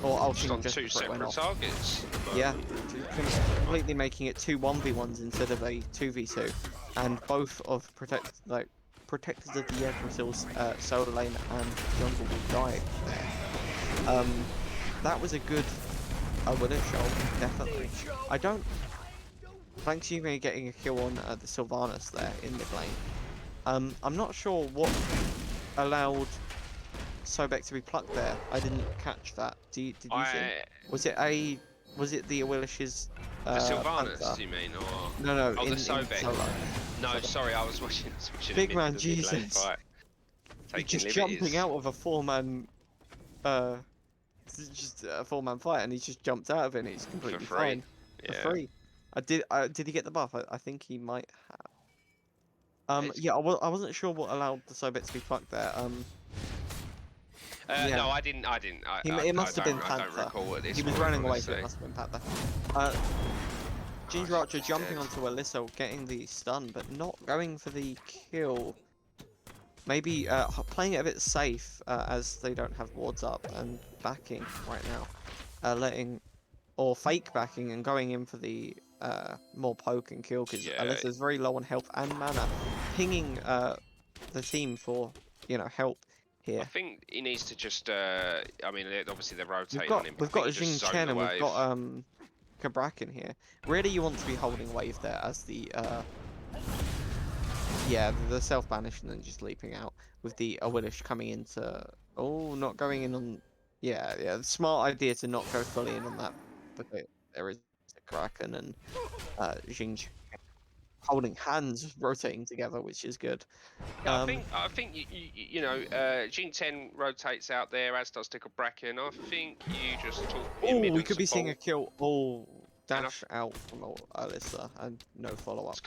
S2: or ulting
S3: just on two separate targets.
S2: Yeah, completely making it two 1v1s instead of a 2v2, and both of protectors of the Yggdrasil's solo lane and jungle will die there. That was a good Awillish ult, definitely. I don't. Thanks you for getting a kill on the Sylvanas there in mid lane. I'm not sure what allowed Sobek to be plucked there. I didn't catch that. Did you see? Was it the Awillish's
S3: the Sylvanas,
S2: Panther?
S3: you mean, or
S2: no?
S3: Oh, the Sobek. No,
S2: Sobek.
S3: Sorry, I was watching
S2: Big man, Jesus!
S3: Taking
S2: just
S3: liberties.
S2: jumping out of a four-man, just a four-man fight, and he's just jumped out of it. And he's completely
S3: For free.
S2: fine for free. Did he get the buff? I think he might have. I wasn't sure what allowed the Sobek to be fucked there. Yeah.
S3: No, I didn't.
S2: It must have been
S3: I don't
S2: Panther.
S3: recall what this
S2: He was
S3: was,
S2: running away, so
S3: honestly.
S2: it must have been Panther. Ginger
S3: Oh,
S2: Archer
S3: she's
S2: jumping
S3: dead.
S2: onto Alyssa, getting the stun, but not going for the kill. Maybe playing it a bit safe as they don't have wards up and backing right now. Or fake backing and going in for the more poke and kill because
S3: Yeah.
S2: Alyssa's very low on health and mana. Pinging the team for, help
S3: I
S2: here.
S3: think he needs to just. I mean, obviously they're rotating on him. But
S2: We've
S3: I think
S2: got
S3: he just
S2: Jing
S3: zone
S2: Chen
S3: the
S2: and we've
S3: wave.
S2: got Kabrak in here. Really, you want to be holding wave there as the the self banish and then just leaping out with the Awilish coming into not going in on the smart idea to not go fully in on that because there is a Kraken and Jing Chen holding hands rotating together, which is good.
S3: Yeah, I think Jing 10 rotates out there, as does Tickle Bracken. I think you just talk your mid
S2: We
S3: and
S2: could be seeing a
S3: support.
S2: kill. Dash out from Alyssa and no follow up.
S3: It's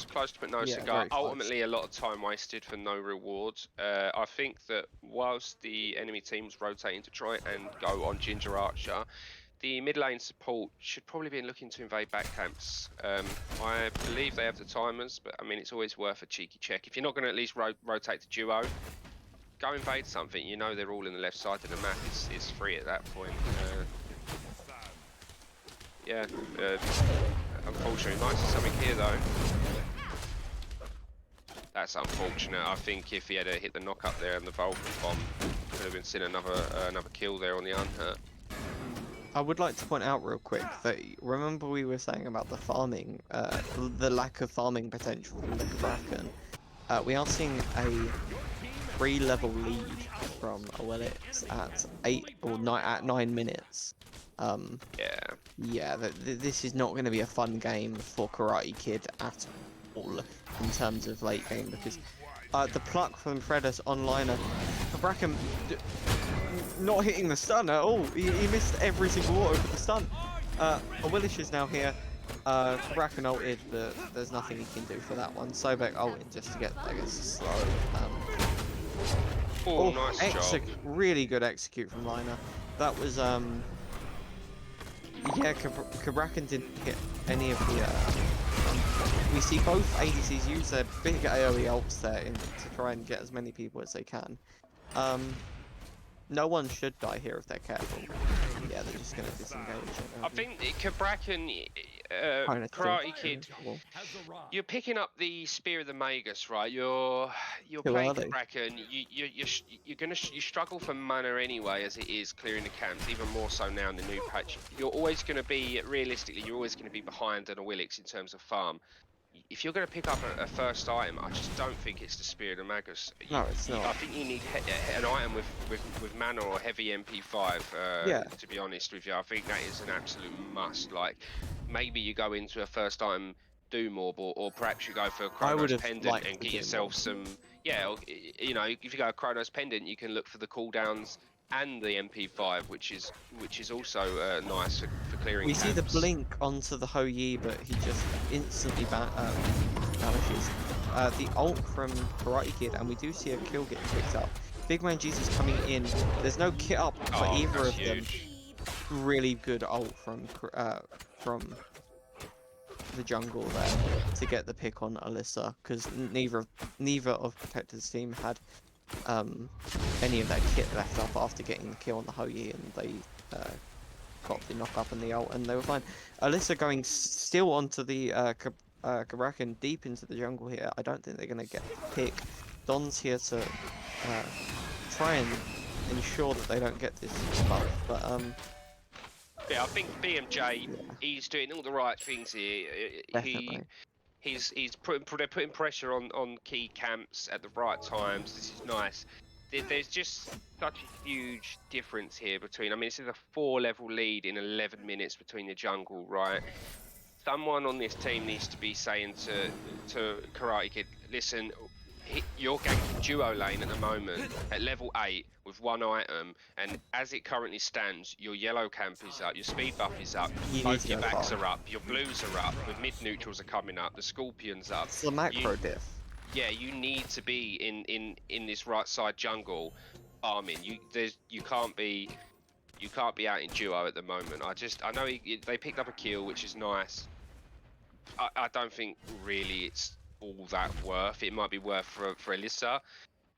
S3: close but no
S2: Yeah,
S3: cigar.
S2: very close.
S3: Ultimately, a lot of time wasted for no reward. I think that whilst the enemy team's rotating to try and go on Ginger Archer, the mid lane support should probably be looking to invade back camps. I believe they have the timers, but I mean, it's always worth a cheeky check. If you're not going to at least rotate to duo, go invade something. You know they're all in the left side of the map. It's free at that point. Unfortunately, nice to something here though. That's unfortunate. I think if he had hit the knock up there and the Vulcan bomb, could have been seen another kill there on the unhurt.
S2: I would like to point out real quick that remember we were saying about the farming, the lack of farming potential from the Kraken. We are seeing a 3-level lead from Awilix at 9 minutes. This is not going to be a fun game for Karate Kid at all in terms of late game because the pluck from Fredus online, Bracken not hitting the stun at all. He missed every single auto for the stun. Awilish is now here. Bracken ulted, but there's nothing he can do for that one. Sobek ulted just to get, I guess, slow.
S3: Nice job.
S2: Really good execute from Liner. That was Kabrakan didn't hit any of the we see both ADCs use their big AoE ults there to try and get as many people as they can. No one should die here if they're careful. Yeah, they're just going to disengage.
S3: I think Kabrakan, Karate Kid, you're picking up the Spear of the Magus, right? You're playing Kabrakan. You struggle for mana anyway, as it is clearing the camps. Even more so now in the new patch. You're always going to be realistically. You're always going to be behind an Awilix in terms of farm. If you're going to pick up a first item, I just don't think it's the Spear of the Magus.
S2: No, it's not.
S3: I think you need an item with mana or heavy MP5. To be honest with you, I think that is an absolute must. Like, maybe you go into a first item Doom Orb, or perhaps you go for a Chronos Pendant and get yourself some. Yeah, if you go a Chronos Pendant, you can look for the cooldowns and the MP5, which is also nice for clearing
S2: We
S3: camps.
S2: see the blink onto the Ho Yi, but he just instantly vanishes. The ult from Karate Kid, and we do see a kill get picked up. Big Man Jesus coming in. There's no kit up for either of them. Really good ult from the jungle there to get the pick on Alyssa, because neither of Protector's team had any of that kit left up after getting the kill on the Ho Yi, and they got the knock up and the ult, and they were fine. Alyssa going still onto the Kabrakan deep into the jungle here. I don't think they're going to get the pick. Don's here to try and ensure that they don't get this buff, but
S3: I think BMJ, he's doing all the right things here.
S2: Definitely.
S3: They're putting pressure on key camps at the right times. This is nice. There's just such a huge difference here between. I mean, this is a 4-level lead in 11 minutes between the jungle, right? Someone on this team needs to be saying to Karate Kid, listen, you're ganking duo lane at the moment at level 8 with 1 item, and as it currently stands, your yellow camp is up, your speed buff is up, both your backs are up, your blues are up, the mid neutrals are coming up, the scorpion's up.
S2: It's the macro diff.
S3: Yeah, you need to be in this right side jungle. farming. You can't be out in duo at the moment. I know they picked up a kill, which is nice. I don't think really it's all that worth. It might be worth for Alyssa.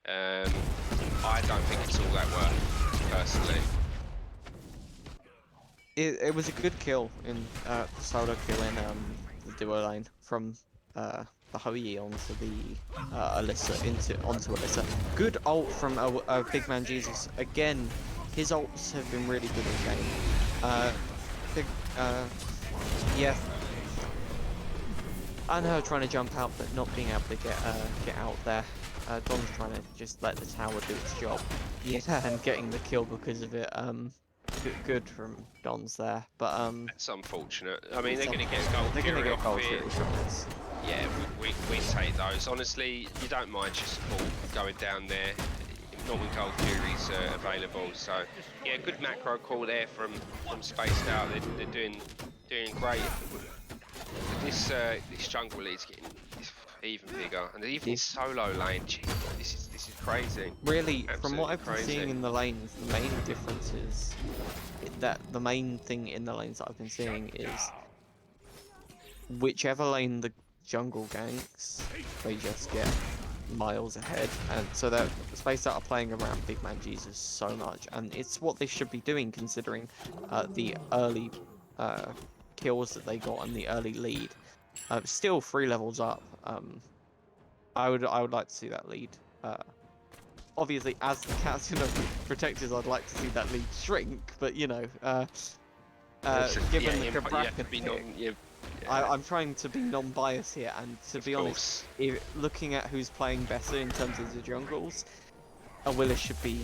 S3: I don't think it's all that worth personally.
S2: It was a good kill in the solo kill in the duo lane from the Hoyi onto the Alyssa onto Alyssa. Good ult from Big Man Jesus. Again, his ults have been really good in game. Yeah. I know trying to jump out, but not being able to get out there. Don's trying to just let the tower do its job. Yeah, and getting the kill because of it. Good from Don's there, but
S3: It's unfortunate. I mean, they're going to get gold
S2: they're
S3: fury
S2: gonna get
S3: off
S2: gold
S3: it.
S2: fury from this.
S3: Yeah, we take those. Honestly, you don't mind your support going down there, not when gold fury's available. So yeah, good macro call there from Spaced Out. They're doing great. This jungle lead's getting even bigger, and even his solo lane. Gee, this is crazy.
S2: Really,
S3: Absolutely
S2: from what I've been
S3: crazy.
S2: seeing in the lanes, the main difference is that the main thing in the lanes that I've been seeing is whichever lane the jungle ganks, they just get miles ahead, and so that Spaced Out are playing around Big Man Jesus so much, and it's what they should be doing considering the early kills that they got and the early lead. Still 3 levels up. I would like to see that lead. Obviously, as the captain of Protectors, I'd like to see that lead shrink, but you know, given the Cabrakan pick, I'm trying to be non-biased here, and to be honest, looking at who's playing better in terms of the jungles, Willis should be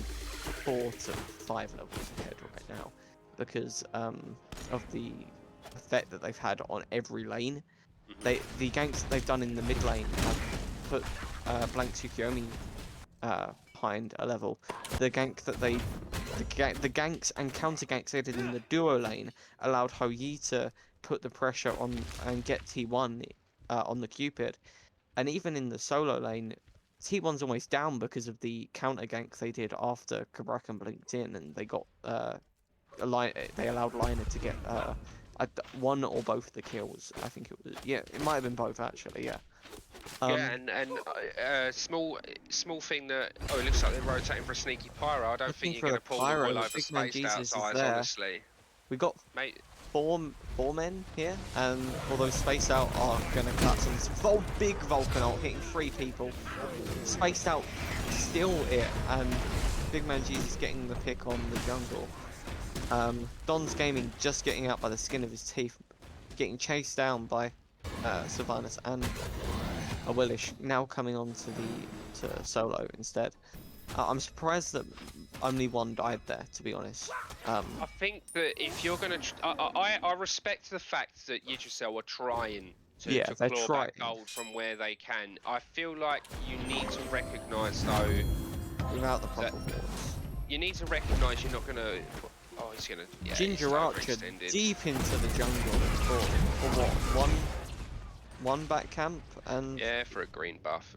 S2: 4 to 5 levels ahead right now, because of the effect that they've had on every lane. The ganks that they've done in the mid lane have put Blank Tsukiyomi behind a level. The ganks and counter ganks they did in the duo lane allowed Hoyi to put the pressure on and get T1 on the Cupid, and even in the solo lane, T1's almost down because of the counter gank they did after Cabrakan blinked in, and they got they allowed Liner to get one or both of the kills. I think it was, yeah, it might have been both actually, yeah.
S3: Yeah, and small thing that it looks like they're rotating for a sneaky pyro. I don't think you're going to pull the wool over Spaced Out's eyes, honestly.
S2: We got four men here, and although Spaced Out are going to collapse on this big Vulcan ult hitting 3 people, Spaced Out still it, and Big Man Jesus getting the pick on the jungle. Don's Gaming just getting out by the skin of his teeth, getting chased down by Sylvanas and a Willish, now coming on to solo instead. I'm surprised that only one died there, to be honest.
S3: I think that if you're going to... I respect the fact that Yggdrasil are trying to claw back gold from where they can. I feel like you need to recognise, though...
S2: Without the proper wards.
S3: You need to recognise you're not going to... Oh, he's going to... Yeah,
S2: Ginger Archer deep into the jungle for what? One back camp, and
S3: yeah, for a green buff.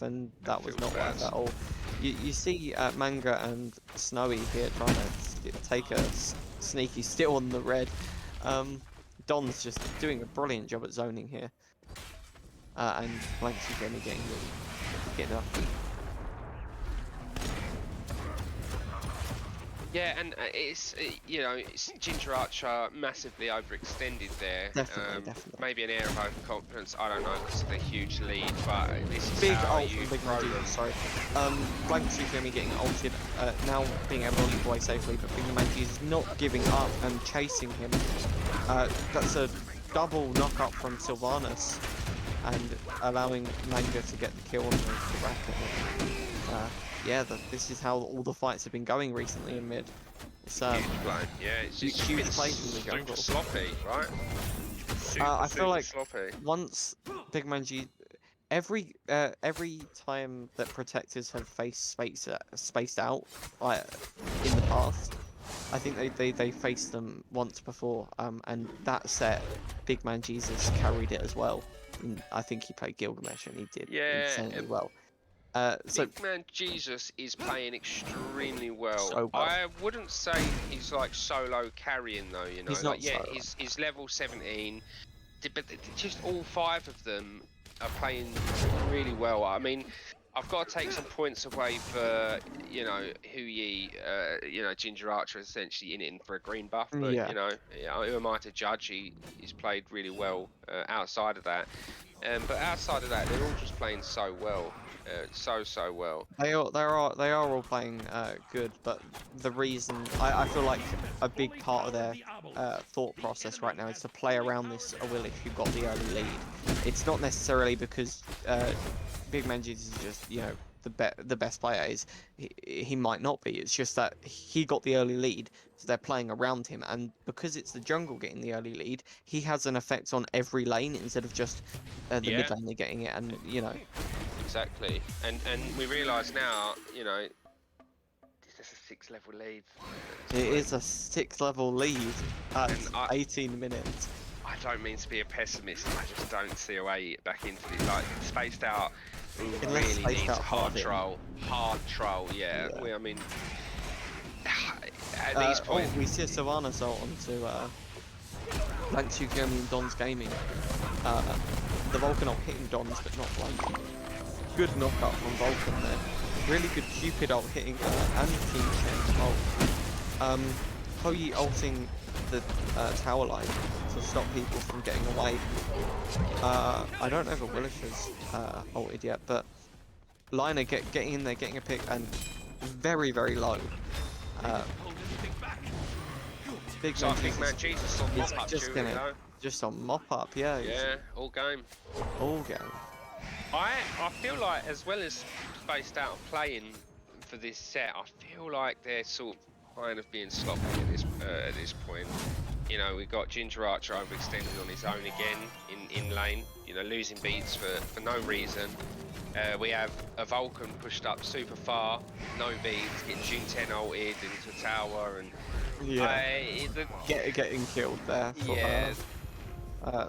S2: And that was not worth at all. You see Manga and Snowy here trying to take a sneaky steal on the red. Don's just doing a brilliant job at zoning here, and Blank's again getting up.
S3: Yeah, and it's Ginger Archer massively overextended there.
S2: Definitely.
S3: Maybe an air of overconfidence. I don't know because of the huge lead, but this is
S2: big
S3: how
S2: ult
S3: you
S2: from Big
S3: grow
S2: Man
S3: them.
S2: Jesus, sorry. Blank Tsukiyomi getting ulted, now being able to leap away safely, but Big Man Jesus not giving up and chasing him. That's a double knock-up from Sylvanas, and allowing Manga to get the kill on the bracket. Yeah, this is how all the fights have been going recently in mid. It's
S3: Yeah, it's just
S2: huge play from the jungle.
S3: super sloppy, right?
S2: I feel like
S3: sloppy.
S2: once Big Man G, every time that Protectors have faced Spaced Out in the past, I think they faced them once before, and that set Big Man Jesus carried it as well. And I think he played Gilgamesh and he did insanely well. So
S3: Big man Jesus is playing extremely well.
S2: So well.
S3: I wouldn't say he's like solo carrying though, you know.
S2: He's
S3: like
S2: not
S3: yeah,
S2: solo.
S3: he's level 17, but just all 5 of them are playing really well. I mean, I've got to take some points away for you know Huyi, you know Ginger Archer essentially in for a green buff, but
S2: Yeah.
S3: you know who am I to judge? He's played really well outside of that. But outside of that, they're all just playing so well, so well.
S2: They are all playing good, but the reason I feel like a big part of their thought process right now is to play around this Willich who got the early lead. It's not necessarily because Big Man Jesus is just the best player is. He might not be. It's just that he got the early lead, so they're playing around him, and because it's the jungle getting the early lead, he has an effect on every lane instead of just the mid
S3: Yeah.
S2: lane getting it, and
S3: Exactly, and we realise now, you know, this is a 6 level lead.
S2: It is a 6 level lead at
S3: And
S2: 18 minutes.
S3: I don't mean to be a pessimist. I just don't see a way back into it. Like spaced out,
S2: Unless
S3: really
S2: spaced
S3: needs
S2: out
S3: hard
S2: hard in.
S3: troll. Yeah.
S2: Yeah.
S3: I mean, at these points,
S2: we see a Sylvanas ult onto Blank Tsukiyomi and Don's Gaming. The Vulcan ult hitting Don's but not Blank. Good knockup from Vulcan there. Really good Cupid ult hitting and Team Chen ult. Hoyi ulting the tower line to stop people from getting away. I don't know if a Willish has ulted yet, but Liner getting in there, getting a pick, and very, very low. Big
S3: so I
S2: Man
S3: think
S2: Jesus
S3: man Jesus on
S2: is
S3: mop up
S2: just
S3: too,
S2: gonna
S3: you know?
S2: just on mop up, yeah.
S3: Yeah, all game.
S2: All game.
S3: I feel like as well as spaced out playing for this set, I feel like they're sort of kind of being sloppy at this point. You know, we got Ginger Archer overextended on his own again in lane. You know, losing beats for no reason. We have a Vulcan pushed up super far, no beats, getting June 10 ulted into tower, and
S2: getting killed there. For,
S3: yeah.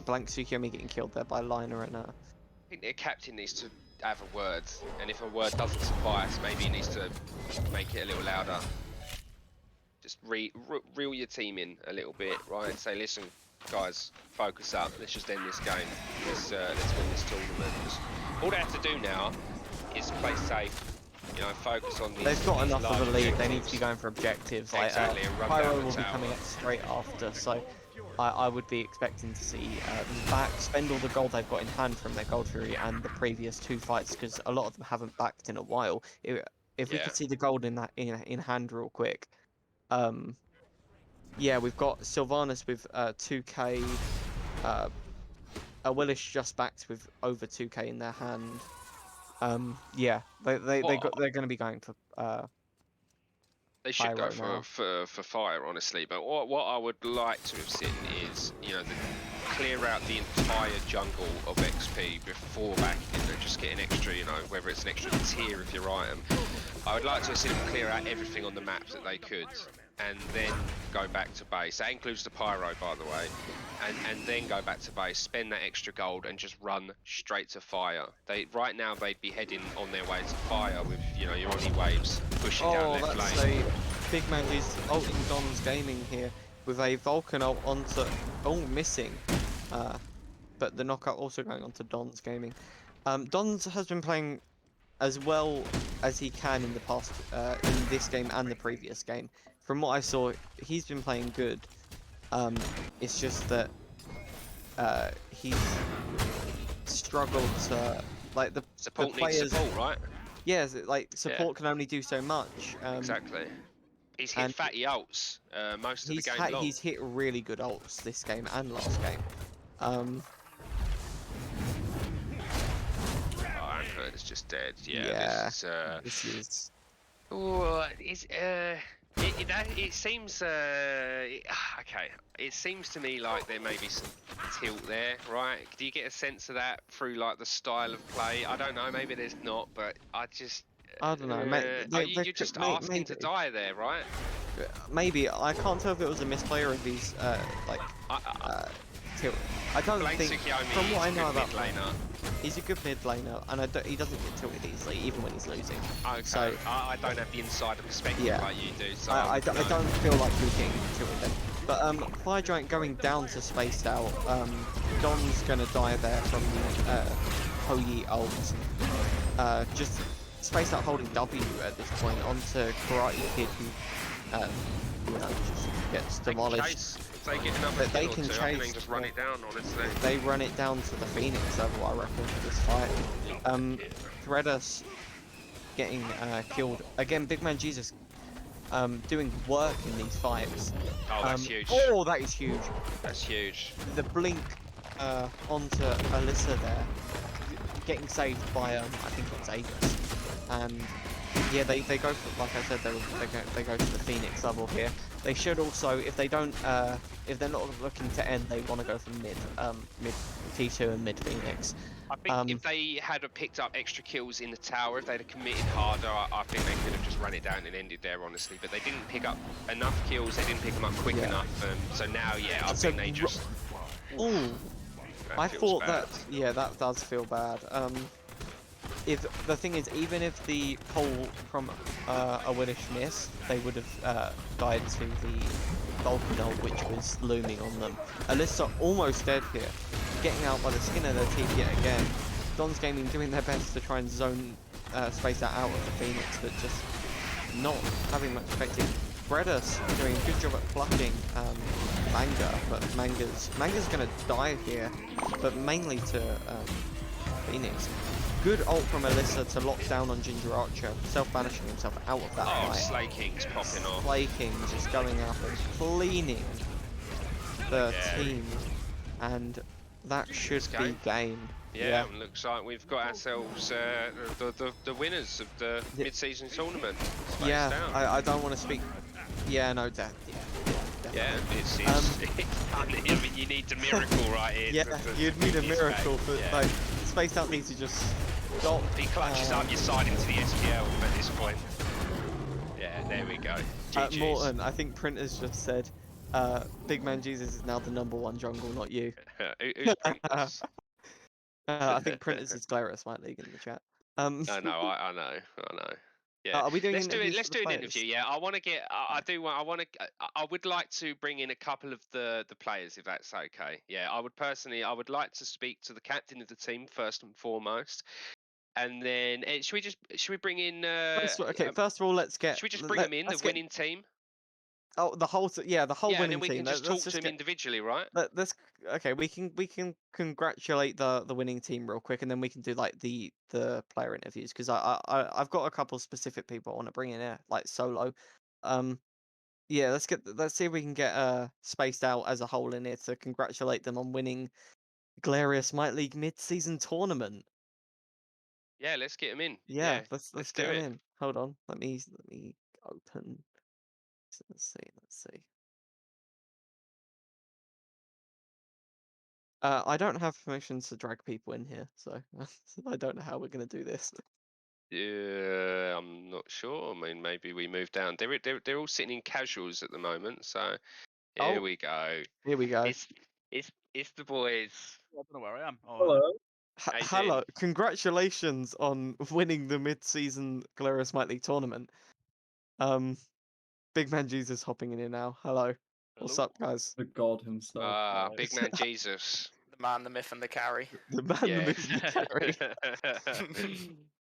S2: Blank Tsukiyomi getting killed there by Liner and
S3: I think their captain needs to have a word, and if a word doesn't suffice, maybe he needs to make it a little louder. Just reel your team in a little bit, right? Say, listen, guys, focus up. Let's just end this game. Let's win this tournament. All they have to do now is play safe. You know, focus on these.
S2: They've got enough of a lead.
S3: objectives.
S2: They need to be going for objectives.
S3: Exactly, and run
S2: Pyro
S3: down the
S2: will be
S3: tower.
S2: coming up straight after, so I would be expecting to see them back, spend all the gold they've got in hand from their Gold Fury and the previous 2 fights, because a lot of them haven't backed in a while. If we
S3: Yeah.
S2: could see the gold in hand real quick. Yeah, we've got Sylvanas with 2k, a Willish just backed with over 2k in their hand. Yeah, they're going to be going for
S3: They should go
S2: Pyro now.
S3: for fire, honestly. But what I would like to have seen is, you know, clear out the entire jungle of XP before backing in and just get an extra, you know, whether it's an extra tier of your item. I would like to have seen them clear out everything on the map that they could, and then go back to base. That includes the pyro, by the way. And then go back to base, spend that extra gold, and just run straight to fire. Right now they'd be heading on their way to fire with, you know, your Oni waves pushing down left
S2: that's
S3: lane.
S2: a Big Man is ulting Don's Gaming here with a Vulcan ult onto missing, but the knockout also going onto Don's Gaming. Don's has been playing as well as he can in the past, in this game and the previous game. From what I saw, he's been playing good. It's just that he's struggled to, like, the
S3: Support
S2: players.
S3: needs support, right?
S2: Yeah, like support can only do so much.
S3: Exactly. He's hit
S2: and
S3: fatty ults most of the game long.
S2: He's hit really good ults this game and last game.
S3: Oh, Anford is just dead. Yeah.
S2: This is.
S3: Oh, it seems okay. It seems to me like there may be some tilt there, right? Do you get a sense of that through like the style of play? I don't know. Maybe there's not, but I
S2: don't know.
S3: You're just asking to die there, right?
S2: Maybe I can't tell if it was a misplay or if he's tilt. I don't think. From what I know about, He's a good mid laner, and he doesn't get tilted easily, even when he's losing.
S3: Okay.
S2: So
S3: I don't have the insider perspective
S2: Yeah.
S3: like you do, so
S2: I
S3: no.
S2: don't feel like he's getting tilted then. But Fire Giant going down to Spaced Out. Don's gonna die there from Hoyi ult. Just Spaced Out holding W at this point onto Karate Kid, who you know, just gets
S3: They can
S2: demolished.
S3: chase. If they get another
S2: But they
S3: kill or
S2: can
S3: two, I think they
S2: chase,
S3: can just run
S2: yeah.
S3: it down, honestly.
S2: They run it down to the Phoenix level, I reckon, for this fight. Threadus getting killed again. Big Man Jesus doing work in these fights.
S3: Oh, that's huge.
S2: Oh, that is huge.
S3: That's huge.
S2: The blink onto Alyssa there, getting saved by I think it was Aegis. And yeah, they go for, like I said, they go to the Phoenix level here. They should also, if they don't, if they're not looking to end, they want to go for mid T2 and mid Phoenix.
S3: I think if they had picked up extra kills in the tower, if they'd have committed harder, I think they could have just run it down and ended there, honestly. But they didn't pick up enough kills, they didn't pick them up quick enough. So now, yeah, I think they just...
S2: Ooh, I
S3: feels
S2: thought
S3: bad.
S2: that, yeah, that does feel bad. If the thing is, even if the pull from a Willish miss, they would have died to the Vulcan ult, which was looming on them. Alyssa almost dead here, getting out by the skin of their teeth yet again. Don's Gaming doing their best to try and zone space that out of the Phoenix, but just not having much effective. Bredus doing a good job at plucking Manga, but Manga's gonna die here, but mainly to Phoenix. Good ult from Alyssa to lock down on Ginger Archer, self-banishing himself out of that
S3: Oh,
S2: fight.
S3: Slay King's popping off.
S2: Slay King just going up and cleaning the
S3: Yeah.
S2: team, and that should be game.
S3: Yeah, looks like we've got ourselves the winners of the mid-season tournament.
S2: Yeah,
S3: Down.
S2: I don't want to speak. Yeah, no, Dad.
S3: Yeah, it's I mean, you need a miracle right here.
S2: Yeah, you'd need a miracle for like Spaced Out needs to just stop.
S3: He clutches up your side into the SPL at this point. Yeah, there we go. GG's.
S2: Morton, I think Printers just said, Big Man Jesus is now the #1 jungle, not you.
S3: Who's Printers?
S2: I think Printers is Glarus White League in the chat.
S3: I know. Yeah,
S2: are we doing
S3: let's do it.
S2: interviews
S3: Let's
S2: for the
S3: do an
S2: players?
S3: interview. Yeah, I want to get. I would like to bring in a couple of the players, if that's okay. Yeah, I would like to speak to the captain of the team first and foremost, and then should we bring in?
S2: First of all, let's get.
S3: Should we just bring them in, the winning team?
S2: Oh, the whole winning
S3: and then we
S2: team.
S3: can just talk to them individually, right?
S2: Okay. We can congratulate the winning team real quick, and then we can do like the player interviews, because I've got a couple specific people I want to bring in here, like solo. Yeah, let's see if we can get Spaced Out as a whole in here to congratulate them on winning Glarius Might League mid-season tournament.
S3: Yeah, let's get them in.
S2: Yeah, let's get them
S3: it.
S2: in. Hold on, let me open. Let's see. I don't have permission to drag people in here, so I don't know how we're gonna do this.
S3: Yeah, I'm not sure. I mean, maybe we move down. They're all sitting in casuals at the moment, so here we go.
S2: Here we go.
S3: It's the boys.
S5: I don't know where I am.
S6: Hello.
S2: Hello, congratulations on winning the mid-season Glorious Might League tournament. Big Man Jesus hopping in here now. Hello. What's up, guys?
S6: The god himself.
S3: Big Man Jesus.
S7: The man, the myth, and the carry.
S2: The man, the myth, and the carry.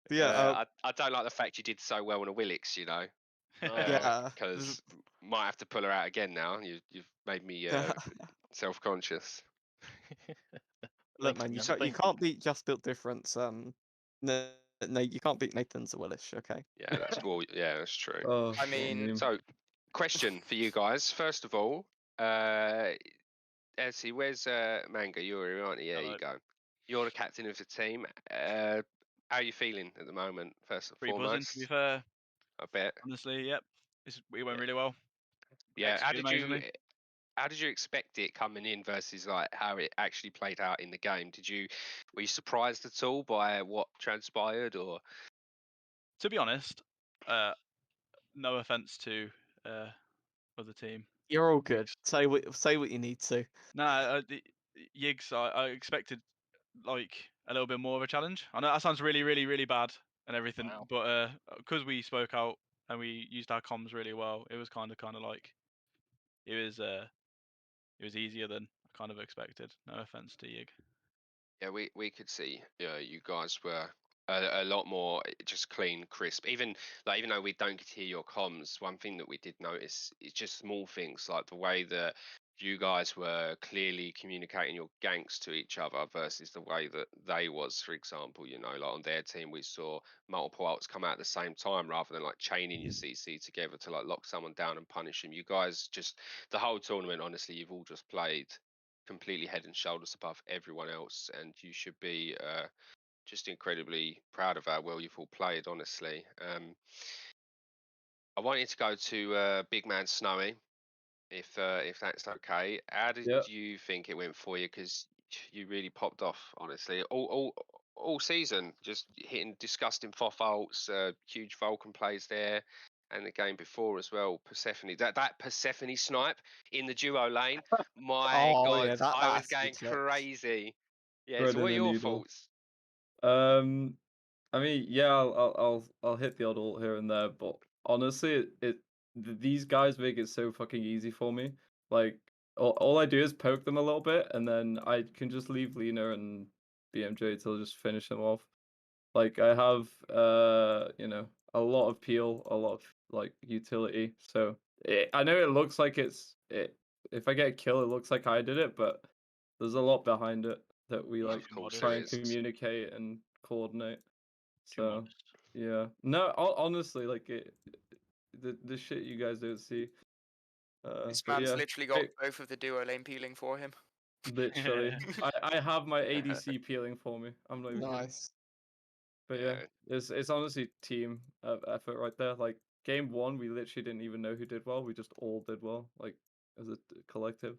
S2: Yeah.
S3: I don't like the fact you did so well on a Willix, you know.
S2: Yeah.
S3: Because might have to pull her out again now. You've made me self-conscious.
S2: Look, man, you can't beat Just Built Difference. No, you can't beat Nathan's Willish. Okay.
S3: Yeah, that's cool. Yeah, that's true.
S6: Oh,
S7: I mean,
S3: So, question for you guys. First of all, Elsie, where's Manga? You're here, aren't you? Yeah, you go. You're the captain of the team. How are you feeling at the moment? First and
S5: Pretty buzzing,
S3: foremost,
S5: to be fair.
S3: I bet.
S5: Honestly, yep. It went really well.
S3: Yeah.
S5: Executed
S3: How did you expect it coming in versus like how it actually played out in the game? Were you surprised at all by what transpired, or?
S5: To be honest, no offense to other team.
S2: You're all good. Say what you need to.
S5: Nah, Yiggs, I expected like a little bit more of a challenge. I know that sounds really, really, really bad and everything,
S6: Wow.
S5: but because we spoke out and we used our comms really well, it was kind of like it was easier than I kind of expected. No offense to Yig.
S3: Yeah, we could see you guys were a lot more just clean, crisp. Even though we don't get to hear your comms, one thing that we did notice is just small things like the way that you guys were clearly communicating your ganks to each other versus the way that they was, for example, like on their team we saw multiple ults come out at the same time rather than like chaining your CC together to like lock someone down and punish them. You guys just the whole tournament, honestly, you've all just played completely head and shoulders above everyone else, and you should be just incredibly proud of how well you've all played. Honestly, I want you to go to Big Man Snowy, if that's okay. How did
S7: Yeah.
S3: you think it went for you? Because you really popped off, honestly. All season, just hitting disgusting foff ults, huge Vulcan plays there. And the game before as well, Persephone. That Persephone snipe in the duo lane. My
S2: Oh
S3: God,
S2: yeah,
S3: I was
S2: that's
S3: going
S2: good flex.
S3: crazy. Yeah. So
S7: Thread
S3: what
S7: in
S3: are
S7: a
S3: your
S7: needle.
S3: thoughts?
S7: I mean, yeah, I'll hit the odd ult here and there, but honestly, these guys make it so fucking easy for me. Like, all I do is poke them a little bit, and then I can just leave Lena and BMJ to just finish them off. Like, I have a lot of peel, a lot of like utility. So I know it looks like if I get a kill, it looks like I did it, but there's a lot behind it that we like
S3: Of course
S7: try
S3: there
S7: and
S3: is.
S7: communicate and coordinate.
S5: Too
S7: So
S5: modest.
S7: yeah, no, honestly, like the shit you guys don't see.
S6: This
S7: But
S6: man's
S7: yeah,
S6: literally got both of the duo lane peeling for him.
S7: literally, I have my ADC peeling for me. I'm not even kidding.
S2: Nice.
S7: But yeah, it's honestly team effort right there. Like game one, we literally didn't even know who did well. We just all did well, like as a collective.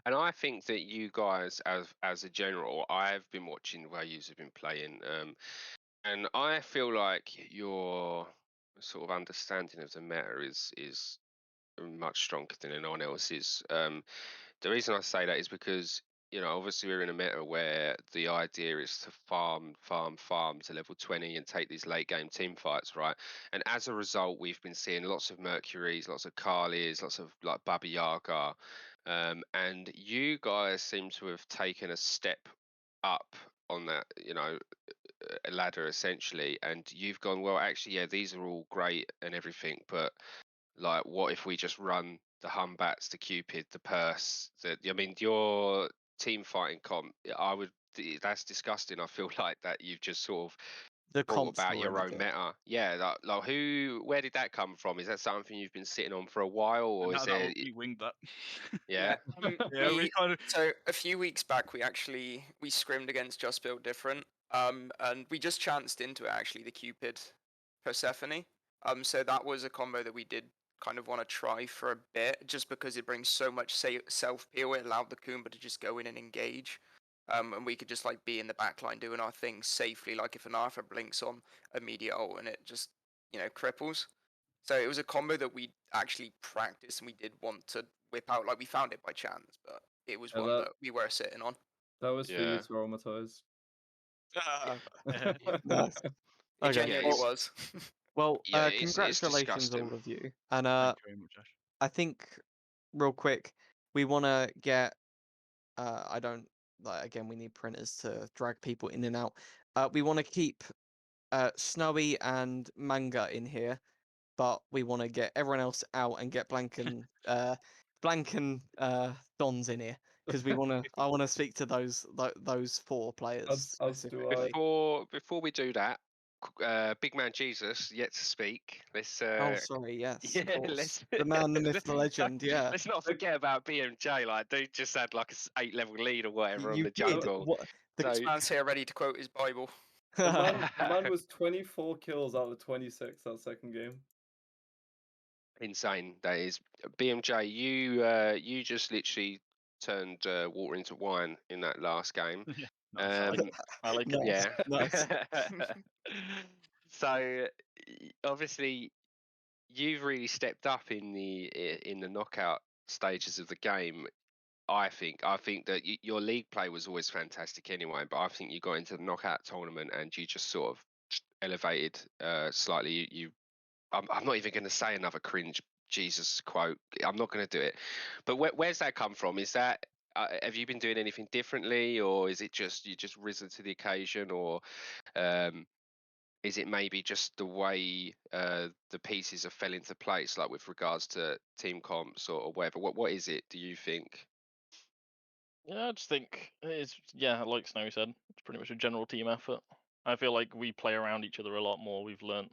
S3: And I think that you guys, as a general, I've been watching the way you have been playing, and I feel like your sort of understanding of the meta is much stronger than anyone else's. The reason I say that is because obviously we're in a meta where the idea is to farm to level 20 and take these late game team fights, right? And as a result, we've been seeing lots of Mercuries, lots of Kali's, lots of like Baba Yaga, and you guys seem to have taken a step up on that, a ladder essentially, and you've gone, well, actually, yeah, these are all great and everything, but like, what if we just run the Humbats, the Cupid, the Purse? I mean, your team fighting comp, that's disgusting. I feel like that you've just sort of
S2: The
S3: brought
S2: comp's
S3: about
S2: not
S3: your
S2: really
S3: own
S2: good.
S3: meta. Yeah, like where did that come from? Is that something you've been sitting on for a while, or is there?
S5: We winged that.
S3: Yeah.
S5: Yeah, we kind of.
S6: So a few weeks back, we scrimmed against Just Built Different, and we just chanced into it actually, the Cupid Persephone. So that was a combo that we did kind of want to try for a bit, just because it brings so much self peel. It allowed the Kumba to just go in and engage, and we could just like be in the backline doing our thing safely. Like if an Arthur blinks on immediate ult and it just cripples. So it was a combo that we actually practiced and we did want to whip out. Like we found it by chance, but it was
S7: Yeah,
S6: one that we were sitting on.
S7: that was for you
S3: Yeah.
S7: traumatized.
S2: Nice.
S6: It
S2: Okay.
S6: genuinely
S3: it's-
S6: was.
S2: Well,
S3: Yeah, it's
S2: congratulations
S3: disgusting.
S2: all of you. And
S5: Thank you very much, Ash.
S2: I think real quick, we want to get. I don't like again. We need printers to drag people in and out. We want to keep Snowy and Manga in here, but we want to get everyone else out and get Blank and Dons in here because we want to. I want to speak to those four players
S7: As do I.
S2: specifically.
S3: Before we do that, Big Man Jesus yet to speak. Let's
S2: Oh, sorry. Yes,
S3: yeah,
S2: of course.
S3: let's
S2: The man, the myth, the legend. Yeah.
S3: let's not forget about BMJ. Like, dude just had like a 8-level lead or whatever on
S2: You
S3: the
S2: did.
S3: jungle.
S2: What?
S3: So
S6: This man's here ready to quote his Bible.
S7: The man was 24 kills out of 26 that second game.
S3: insane that is. BMJ, you just literally turned water into wine in that last game.
S5: Yeah, nice. I like it.
S2: Nice.
S3: Yeah.
S2: Nice.
S3: So obviously you've really stepped up in the knockout stages of the game. I think that your league play was always fantastic anyway, but I think you got into the knockout tournament and you just sort of elevated slightly. I'm not even going to say another cringe Jesus quote. I'm not going to do it. But where's that come from? Is that have you been doing anything differently, or is it just you just risen to the occasion, or is it maybe just the way the pieces have fell into place, like with regards to team comps or whatever? What is it? Do you think?
S8: Yeah, I just think it's like Snowy said, it's pretty much a general team effort. I feel like we play around each other a lot more. We've learned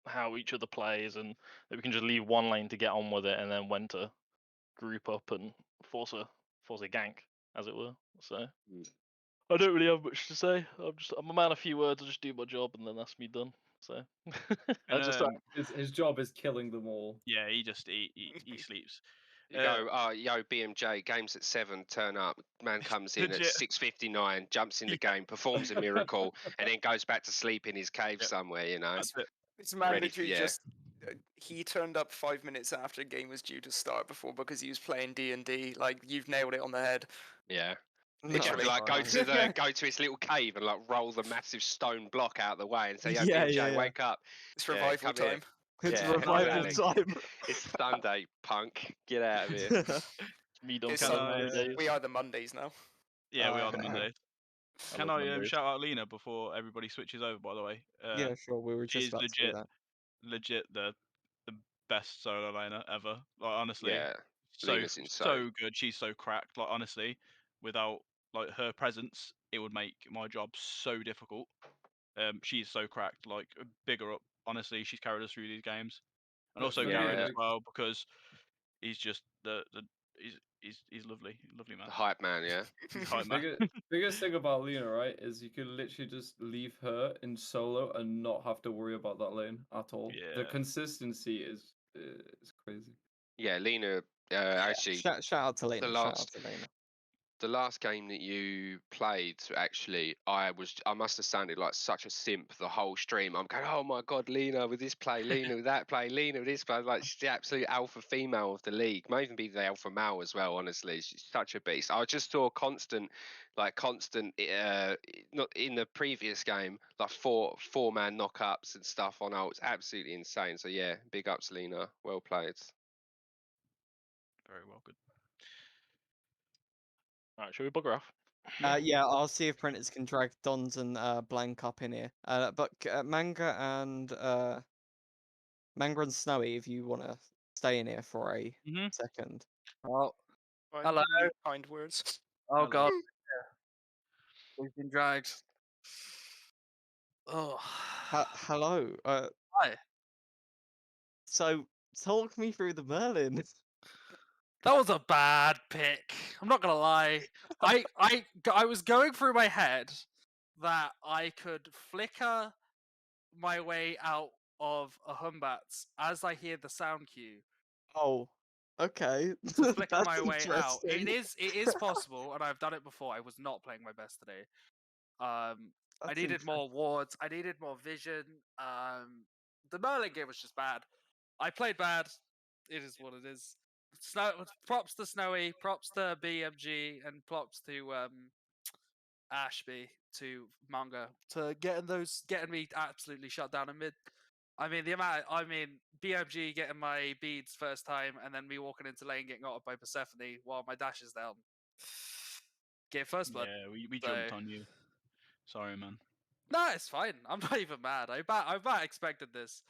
S8: how each other plays, and that we can just leave one lane to get on with it, and then when to group up and force a gank, as it were. So I don't really have much to say. I'm a man of few words. I just do my job, and then that's me done. So I just
S7: his job is killing them all.
S5: Yeah, he sleeps.
S3: You go, yo, BMJ, game's at 7, turn up. Man comes in at
S5: Legit.
S3: 6:59, jumps in the game, performs a miracle, and then goes back to sleep in his cave somewhere, you know.
S5: That's it.
S6: It's mandatory.
S3: yeah.
S6: Just he turned up 5 minutes after the game was due to start before because he was playing D&D. Like you've nailed it on the head.
S3: Yeah.
S6: Literally.
S3: Like go to his little cave and like roll the massive stone block out of the way and say, yo,
S2: Yeah,
S3: BMJ,
S2: yeah.
S3: wake up.
S6: It's revival
S3: come here.
S6: time.
S2: It's
S3: Yeah,
S2: revival
S3: exactly.
S2: time.
S3: It's Sunday, punk. Get out of here.
S8: me done
S6: It's,
S5: Can
S8: calendar
S5: I,
S8: days.
S6: we are the Mondays now.
S5: Yeah, we are the Mondays.
S8: I
S5: Can
S8: love
S5: I
S8: Mondays.
S5: shout out Lena before everybody switches over? By the way,
S2: Yeah, sure. We were
S5: she
S2: just
S5: is
S2: about to do that.
S5: legit the best solo laner ever. Like honestly,
S3: Yeah.
S5: so
S3: Lena's insane.
S5: so good. She's so cracked. Like honestly, without like her presence, it would make my job so difficult. She's so cracked. Like bigger up. Honestly, she's carried us through these games, and also
S7: Yeah.
S5: Garen as
S3: Yeah.
S5: well because he's just he's lovely man.
S3: The hype man, yeah.
S5: He's hype man.
S7: Biggest thing about Luna, right, is you can literally just leave her in solo and not have to worry about that lane at all. The
S5: Yeah.
S7: consistency is crazy.
S3: Yeah, Lena, actually,
S2: Shout out to Lena.
S3: the
S2: Shout out
S3: last
S2: to Lena.
S3: the last game that you played, actually, I must have sounded like such a simp the whole stream. I'm going, oh my god, Lena with this play, Lena with that play, Lena with this play. Like she's the absolute alpha female of the league. Might even be the alpha male as well. Honestly, she's such a beast. I just saw constant, not in the previous game, like four man knockups and stuff on ults. Absolutely insane. So yeah, big ups, Lena. Well played.
S5: Very well, good.
S8: Alright, shall we bugger off?
S2: Yeah, I'll see if printers can drag Dons and Blank up in here. But Manga and Snowy, if you want to stay in here for a second.
S9: Oh,
S6: Fine,
S9: hello.
S6: Kind words.
S9: Oh
S5: Hello.
S9: god. We've been dragged. Oh.
S2: Hello.
S9: Hi.
S2: So talk me through the Merlin.
S9: That was a bad pick. I'm not gonna lie. I was going through my head that I could flicker my way out of a Humbats as I hear the sound cue.
S2: Oh, okay.
S9: To flicker
S2: That's
S9: my way out.
S2: interesting.
S9: It is possible, and I've done it before. I was not playing my best today. I
S2: That's
S9: needed more wards. I needed more vision. The Merlin game was just bad. I played bad. It is what it is. Props to Snowy. Props to BMG, and props to Ashby, to Manga, to getting me absolutely shut down in mid. I mean BMG getting my beads first time, and then me walking into lane getting got up by Persephone while my dash is down. Get first blood.
S5: Yeah, we jumped on you. Sorry, man.
S9: No, it's fine. I'm not even mad. I about expected this.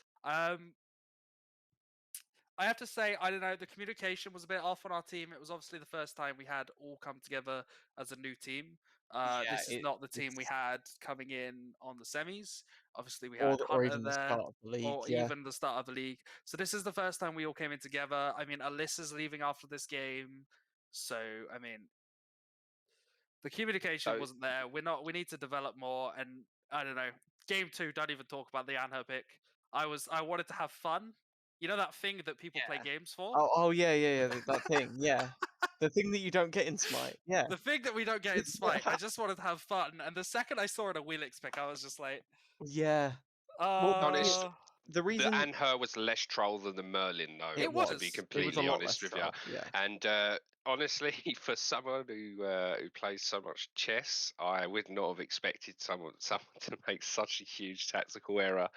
S9: I have to say, I don't know, the communication was a bit off on our team. It was obviously the first time we had all come together as a new team. This is not the team we had coming in on the semis. Obviously, we had
S2: or
S9: Hunter
S2: even the
S9: there,
S2: start of the league,
S9: or
S2: yeah.
S9: even the start of the league. So this is the first time we all came in together. I mean, Alyssa's leaving after this game, so I mean, the communication wasn't there. We need to develop more, and I don't know. Game 2, don't even talk about the Anher pick. I wanted to have fun. You know that thing that people play games for?
S2: Oh yeah. That thing, yeah. The thing that you don't get in Smite, yeah.
S9: The thing that we don't get in Smite. I just wanted to have fun, and the second I saw it a Wheelix pick, I was just like,
S2: yeah.
S3: Honest,
S2: the reason
S3: and her was less troll than the Merlin, though.
S9: It
S3: To
S9: was.
S3: be
S2: It was a
S3: completely
S2: lot
S3: honest
S2: less
S3: with
S2: troll,
S3: you,
S2: yeah.
S3: and honestly, for someone who plays so much chess, I would not have expected someone to make such a huge tactical error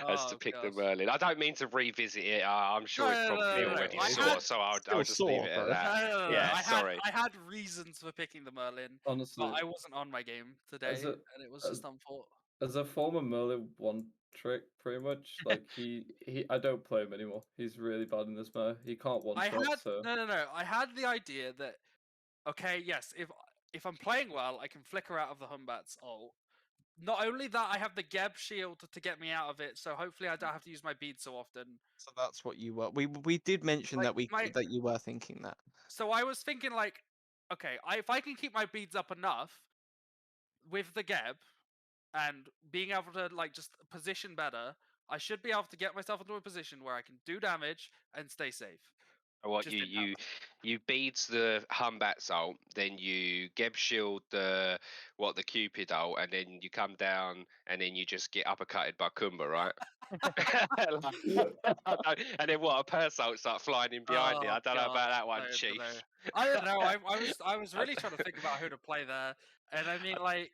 S3: as to
S9: Oh
S3: pick the
S9: god.
S3: Merlin. I don't mean to revisit it. I'm sure
S9: No,
S3: it's
S9: no, no,
S3: probably
S9: no, no.
S3: already
S9: I
S3: sore,
S9: had
S3: so I'll
S2: Still
S3: just leave
S2: sore,
S3: it
S2: bro.
S3: at
S9: no,
S3: that.
S9: no, no, no.
S3: Yeah,
S9: I
S3: sorry.
S9: had reasons for picking the Merlin,
S7: Honestly,
S9: but I wasn't on my game today,
S7: as a
S9: and it was
S7: as,
S9: just unfortunate.
S7: as a former Merlin one trick, pretty much, like he I don't play him anymore. He's really bad in this meta. He can't one
S9: I
S7: shot,
S9: had
S7: so
S9: no. I had the idea that okay, yes, if I'm playing well, I can flicker out of the Humbats ult. Not only that, I have the Geb shield to get me out of it, so hopefully I don't have to use my bead so often.
S2: So that's what you were. We did mention
S9: Like
S2: that you were thinking that.
S9: so I was thinking like, okay, if I can keep my beads up enough with the Geb and being able to like just position better, I should be able to get myself into a position where I can do damage and stay safe.
S3: What
S9: Just in
S3: you beads the Humbats ult, then you Geb shield the Cupid ult, and then you come down and then you just get uppercutted by Kumba, right? And then what? A purse ult start flying in behind it. I don't know about that one, Chief.
S9: I don't know. I was really trying to think about who to play there, and I mean like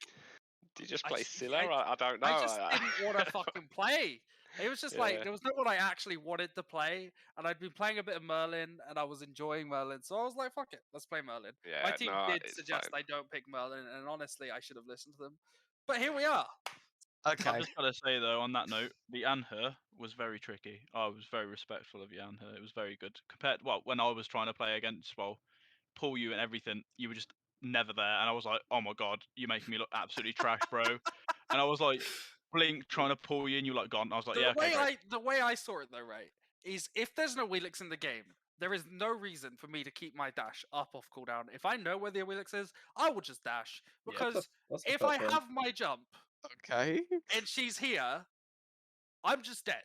S3: Did you just
S9: I
S3: play
S9: just,
S3: Scylla? I don't know.
S9: I just didn't want to fucking play. It was just like
S3: Yeah.
S9: there was no one I actually wanted to play, and I'd been playing a bit of Merlin, and I was enjoying Merlin, so I was like, "Fuck it, let's play Merlin." My
S3: Yeah,
S9: team
S3: no,
S9: did
S3: it's
S9: suggest
S3: fine.
S9: I don't pick Merlin, and honestly, I should have listened to them. But here we are.
S5: I've
S2: Okay.
S5: just got to say though, on that note, the Anher was very tricky. I was very respectful of the Anher. It was very good compared. Well, when I was trying to play against pull you and everything, you were just never there, and I was like, oh my god, you're making me look absolutely trash, bro. And I was like, blink trying to pull you, and you like gone. I was like, yeah, okay, great.
S9: The way I saw it though, right, is if there's no Wheelix in the game, there is no reason for me to keep my dash up off cooldown. If I know where the Wheelix is, I will just dash
S5: Yeah.
S9: because
S7: that's a
S9: if
S7: fair
S9: I
S7: point.
S9: have my jump
S2: Okay.
S9: and she's here, I'm just dead.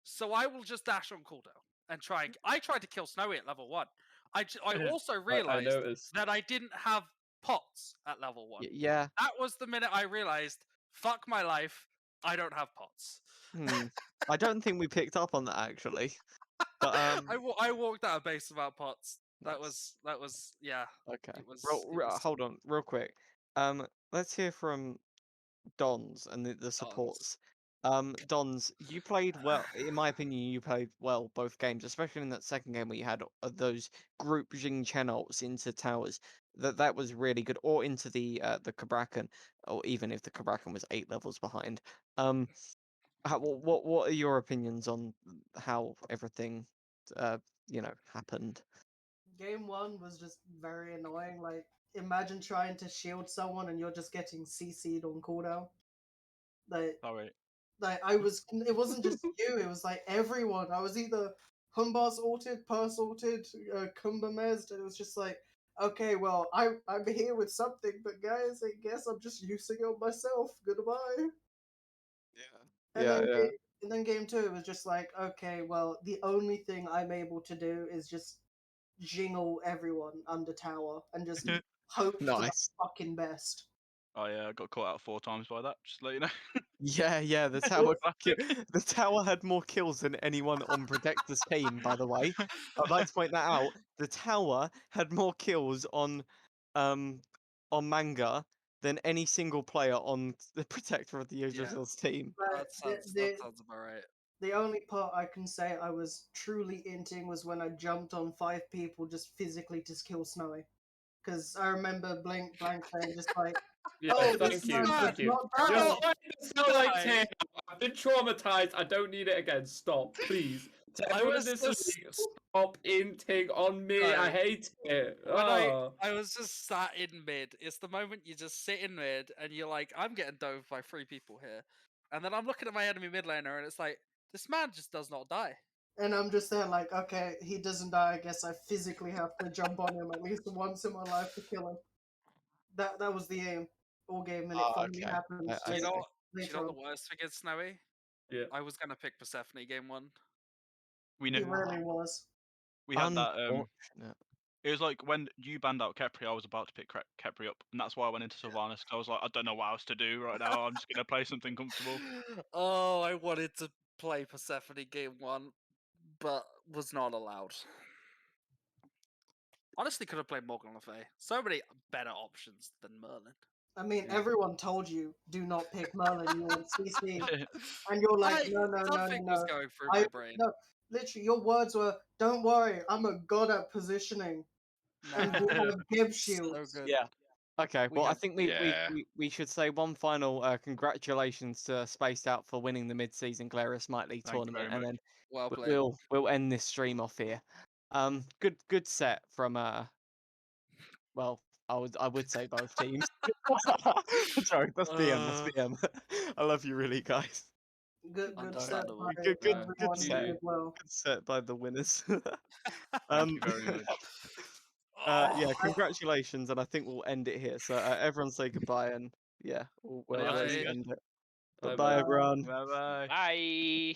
S9: So I will just dash on cooldown and try. I tried to kill Snowy at level 1. I also
S7: I
S9: realized
S7: noticed.
S9: that I didn't have pots at level 1.
S2: Yeah.
S9: That was the minute I realized, fuck my life, I don't have pots.
S2: I don't think we picked up on that actually. But
S9: I walked out of base without pots. That
S2: nice.
S9: was yeah.
S2: Okay.
S9: It was
S2: Hold on, real quick. Let's hear from Dons and the
S9: Dons.
S2: supports. Dons, you played well. In my opinion, you played well both games, especially in that second game where you had those group Jing Chen ults into towers. That was really good, or into the Kabrakan, or even if the Kabrakan was 8 levels behind. What are your opinions on how everything, happened?
S10: Game one was just very annoying. Like, imagine trying to shield someone and you're just getting CC'd on cooldown. Like,
S5: Sorry.
S10: it wasn't just you, it was like everyone. I was either Humbars ulted, Purse ulted, Kumba mezzed, and it was just like, okay, well, I'm here with something, but guys, I guess I'm just using it on myself. Goodbye.
S2: Yeah.
S10: And then,
S2: Yeah.
S10: and then game two, it was just like, okay, well, the only thing I'm able to do is just jingle everyone under tower and just hope for the
S2: Nice.
S10: fucking best.
S5: Oh yeah, I got caught out 4 times by that. Just to let you know.
S2: Yeah. The tower, the tower had more kills than anyone on Protector's team. By the way, I'd like to point that out. The tower had more kills on Manga than any single player on the Protector of the Yggdrasil's team.
S10: But
S9: that sounds about right.
S10: the only part I can say I was truly inting was when I jumped on 5 people just physically to kill Snowy. Because I remember Blank saying just like,
S7: Yeah,
S10: oh,
S7: thank
S10: this
S7: you,
S10: man
S7: thank
S10: does
S7: you.
S10: not
S7: Just
S10: die.
S7: let it sound like Taylor. I've been traumatized. I don't need it again. Stop, please. To
S9: I
S7: everyone in
S9: was
S7: this
S9: just-
S7: league, stop inting on me. I
S9: No.
S7: hate it.
S9: When
S7: Oh.
S9: I was just sat in mid. It's the moment you just sit in mid and you're like, I'm getting dove by 3 people here. And then I'm looking at my enemy mid laner and it's like, this man just does not die.
S10: And I'm just there like, okay, he doesn't die. I guess I physically have to jump on him at least once in my life to kill him. That was the aim all game, and it finally
S2: Okay.
S10: happened.
S2: I
S9: Do you
S2: see.
S9: know
S10: later
S9: what
S10: on.
S9: the worst thing is, Snowy?
S7: Yeah.
S9: I was gonna pick Persephone game 1.
S5: We
S10: He
S5: knew.
S10: really was.
S5: We had that.
S2: Unfortunate.
S5: It was like when you banned out Kepri, I was about to pick Kepri up, and that's why I went into Sylvanas, because I was like, I don't know what else to do right now. I'm just gonna play something comfortable.
S9: Oh, I wanted to play Persephone game 1, but was not allowed. Honestly, could have played Morgan Le Fay. So many better options than Merlin.
S10: I mean,
S5: Yeah.
S10: everyone told you do not pick Merlin. You were in CC, and you're like, no, no, no, no,
S9: Something was
S10: no.
S9: going through my brain.
S10: No, literally, your words were, "Don't worry, I'm a god at positioning, and we have Geb
S9: So
S10: shields."
S9: good.
S2: Yeah. Okay,
S9: We
S2: well, I
S9: have-
S2: think
S3: Yeah.
S2: we should say one final congratulations to Spaced Out for winning the mid-season Glarius Might League
S5: Thank you
S2: tournament,
S5: very
S2: and
S5: much.
S2: then
S9: Well played.
S2: we'll end this stream off here. Good set from well, I would say both teams. Sorry, that's BM. That's BM. I love you, really, guys.
S10: Good set
S9: Understandable.
S10: by
S2: Good
S10: everyone who
S2: set.
S10: did well.
S2: Good set by the winners.
S5: Thank you very much.
S2: Yeah, congratulations, and I think we'll end it here. So everyone say goodbye, and yeah, we'll
S5: Adios,
S2: just
S9: Bye.
S2: end it.
S7: Bye
S2: Bye,
S7: bye.
S2: everyone.
S5: Bye bye.
S3: Bye.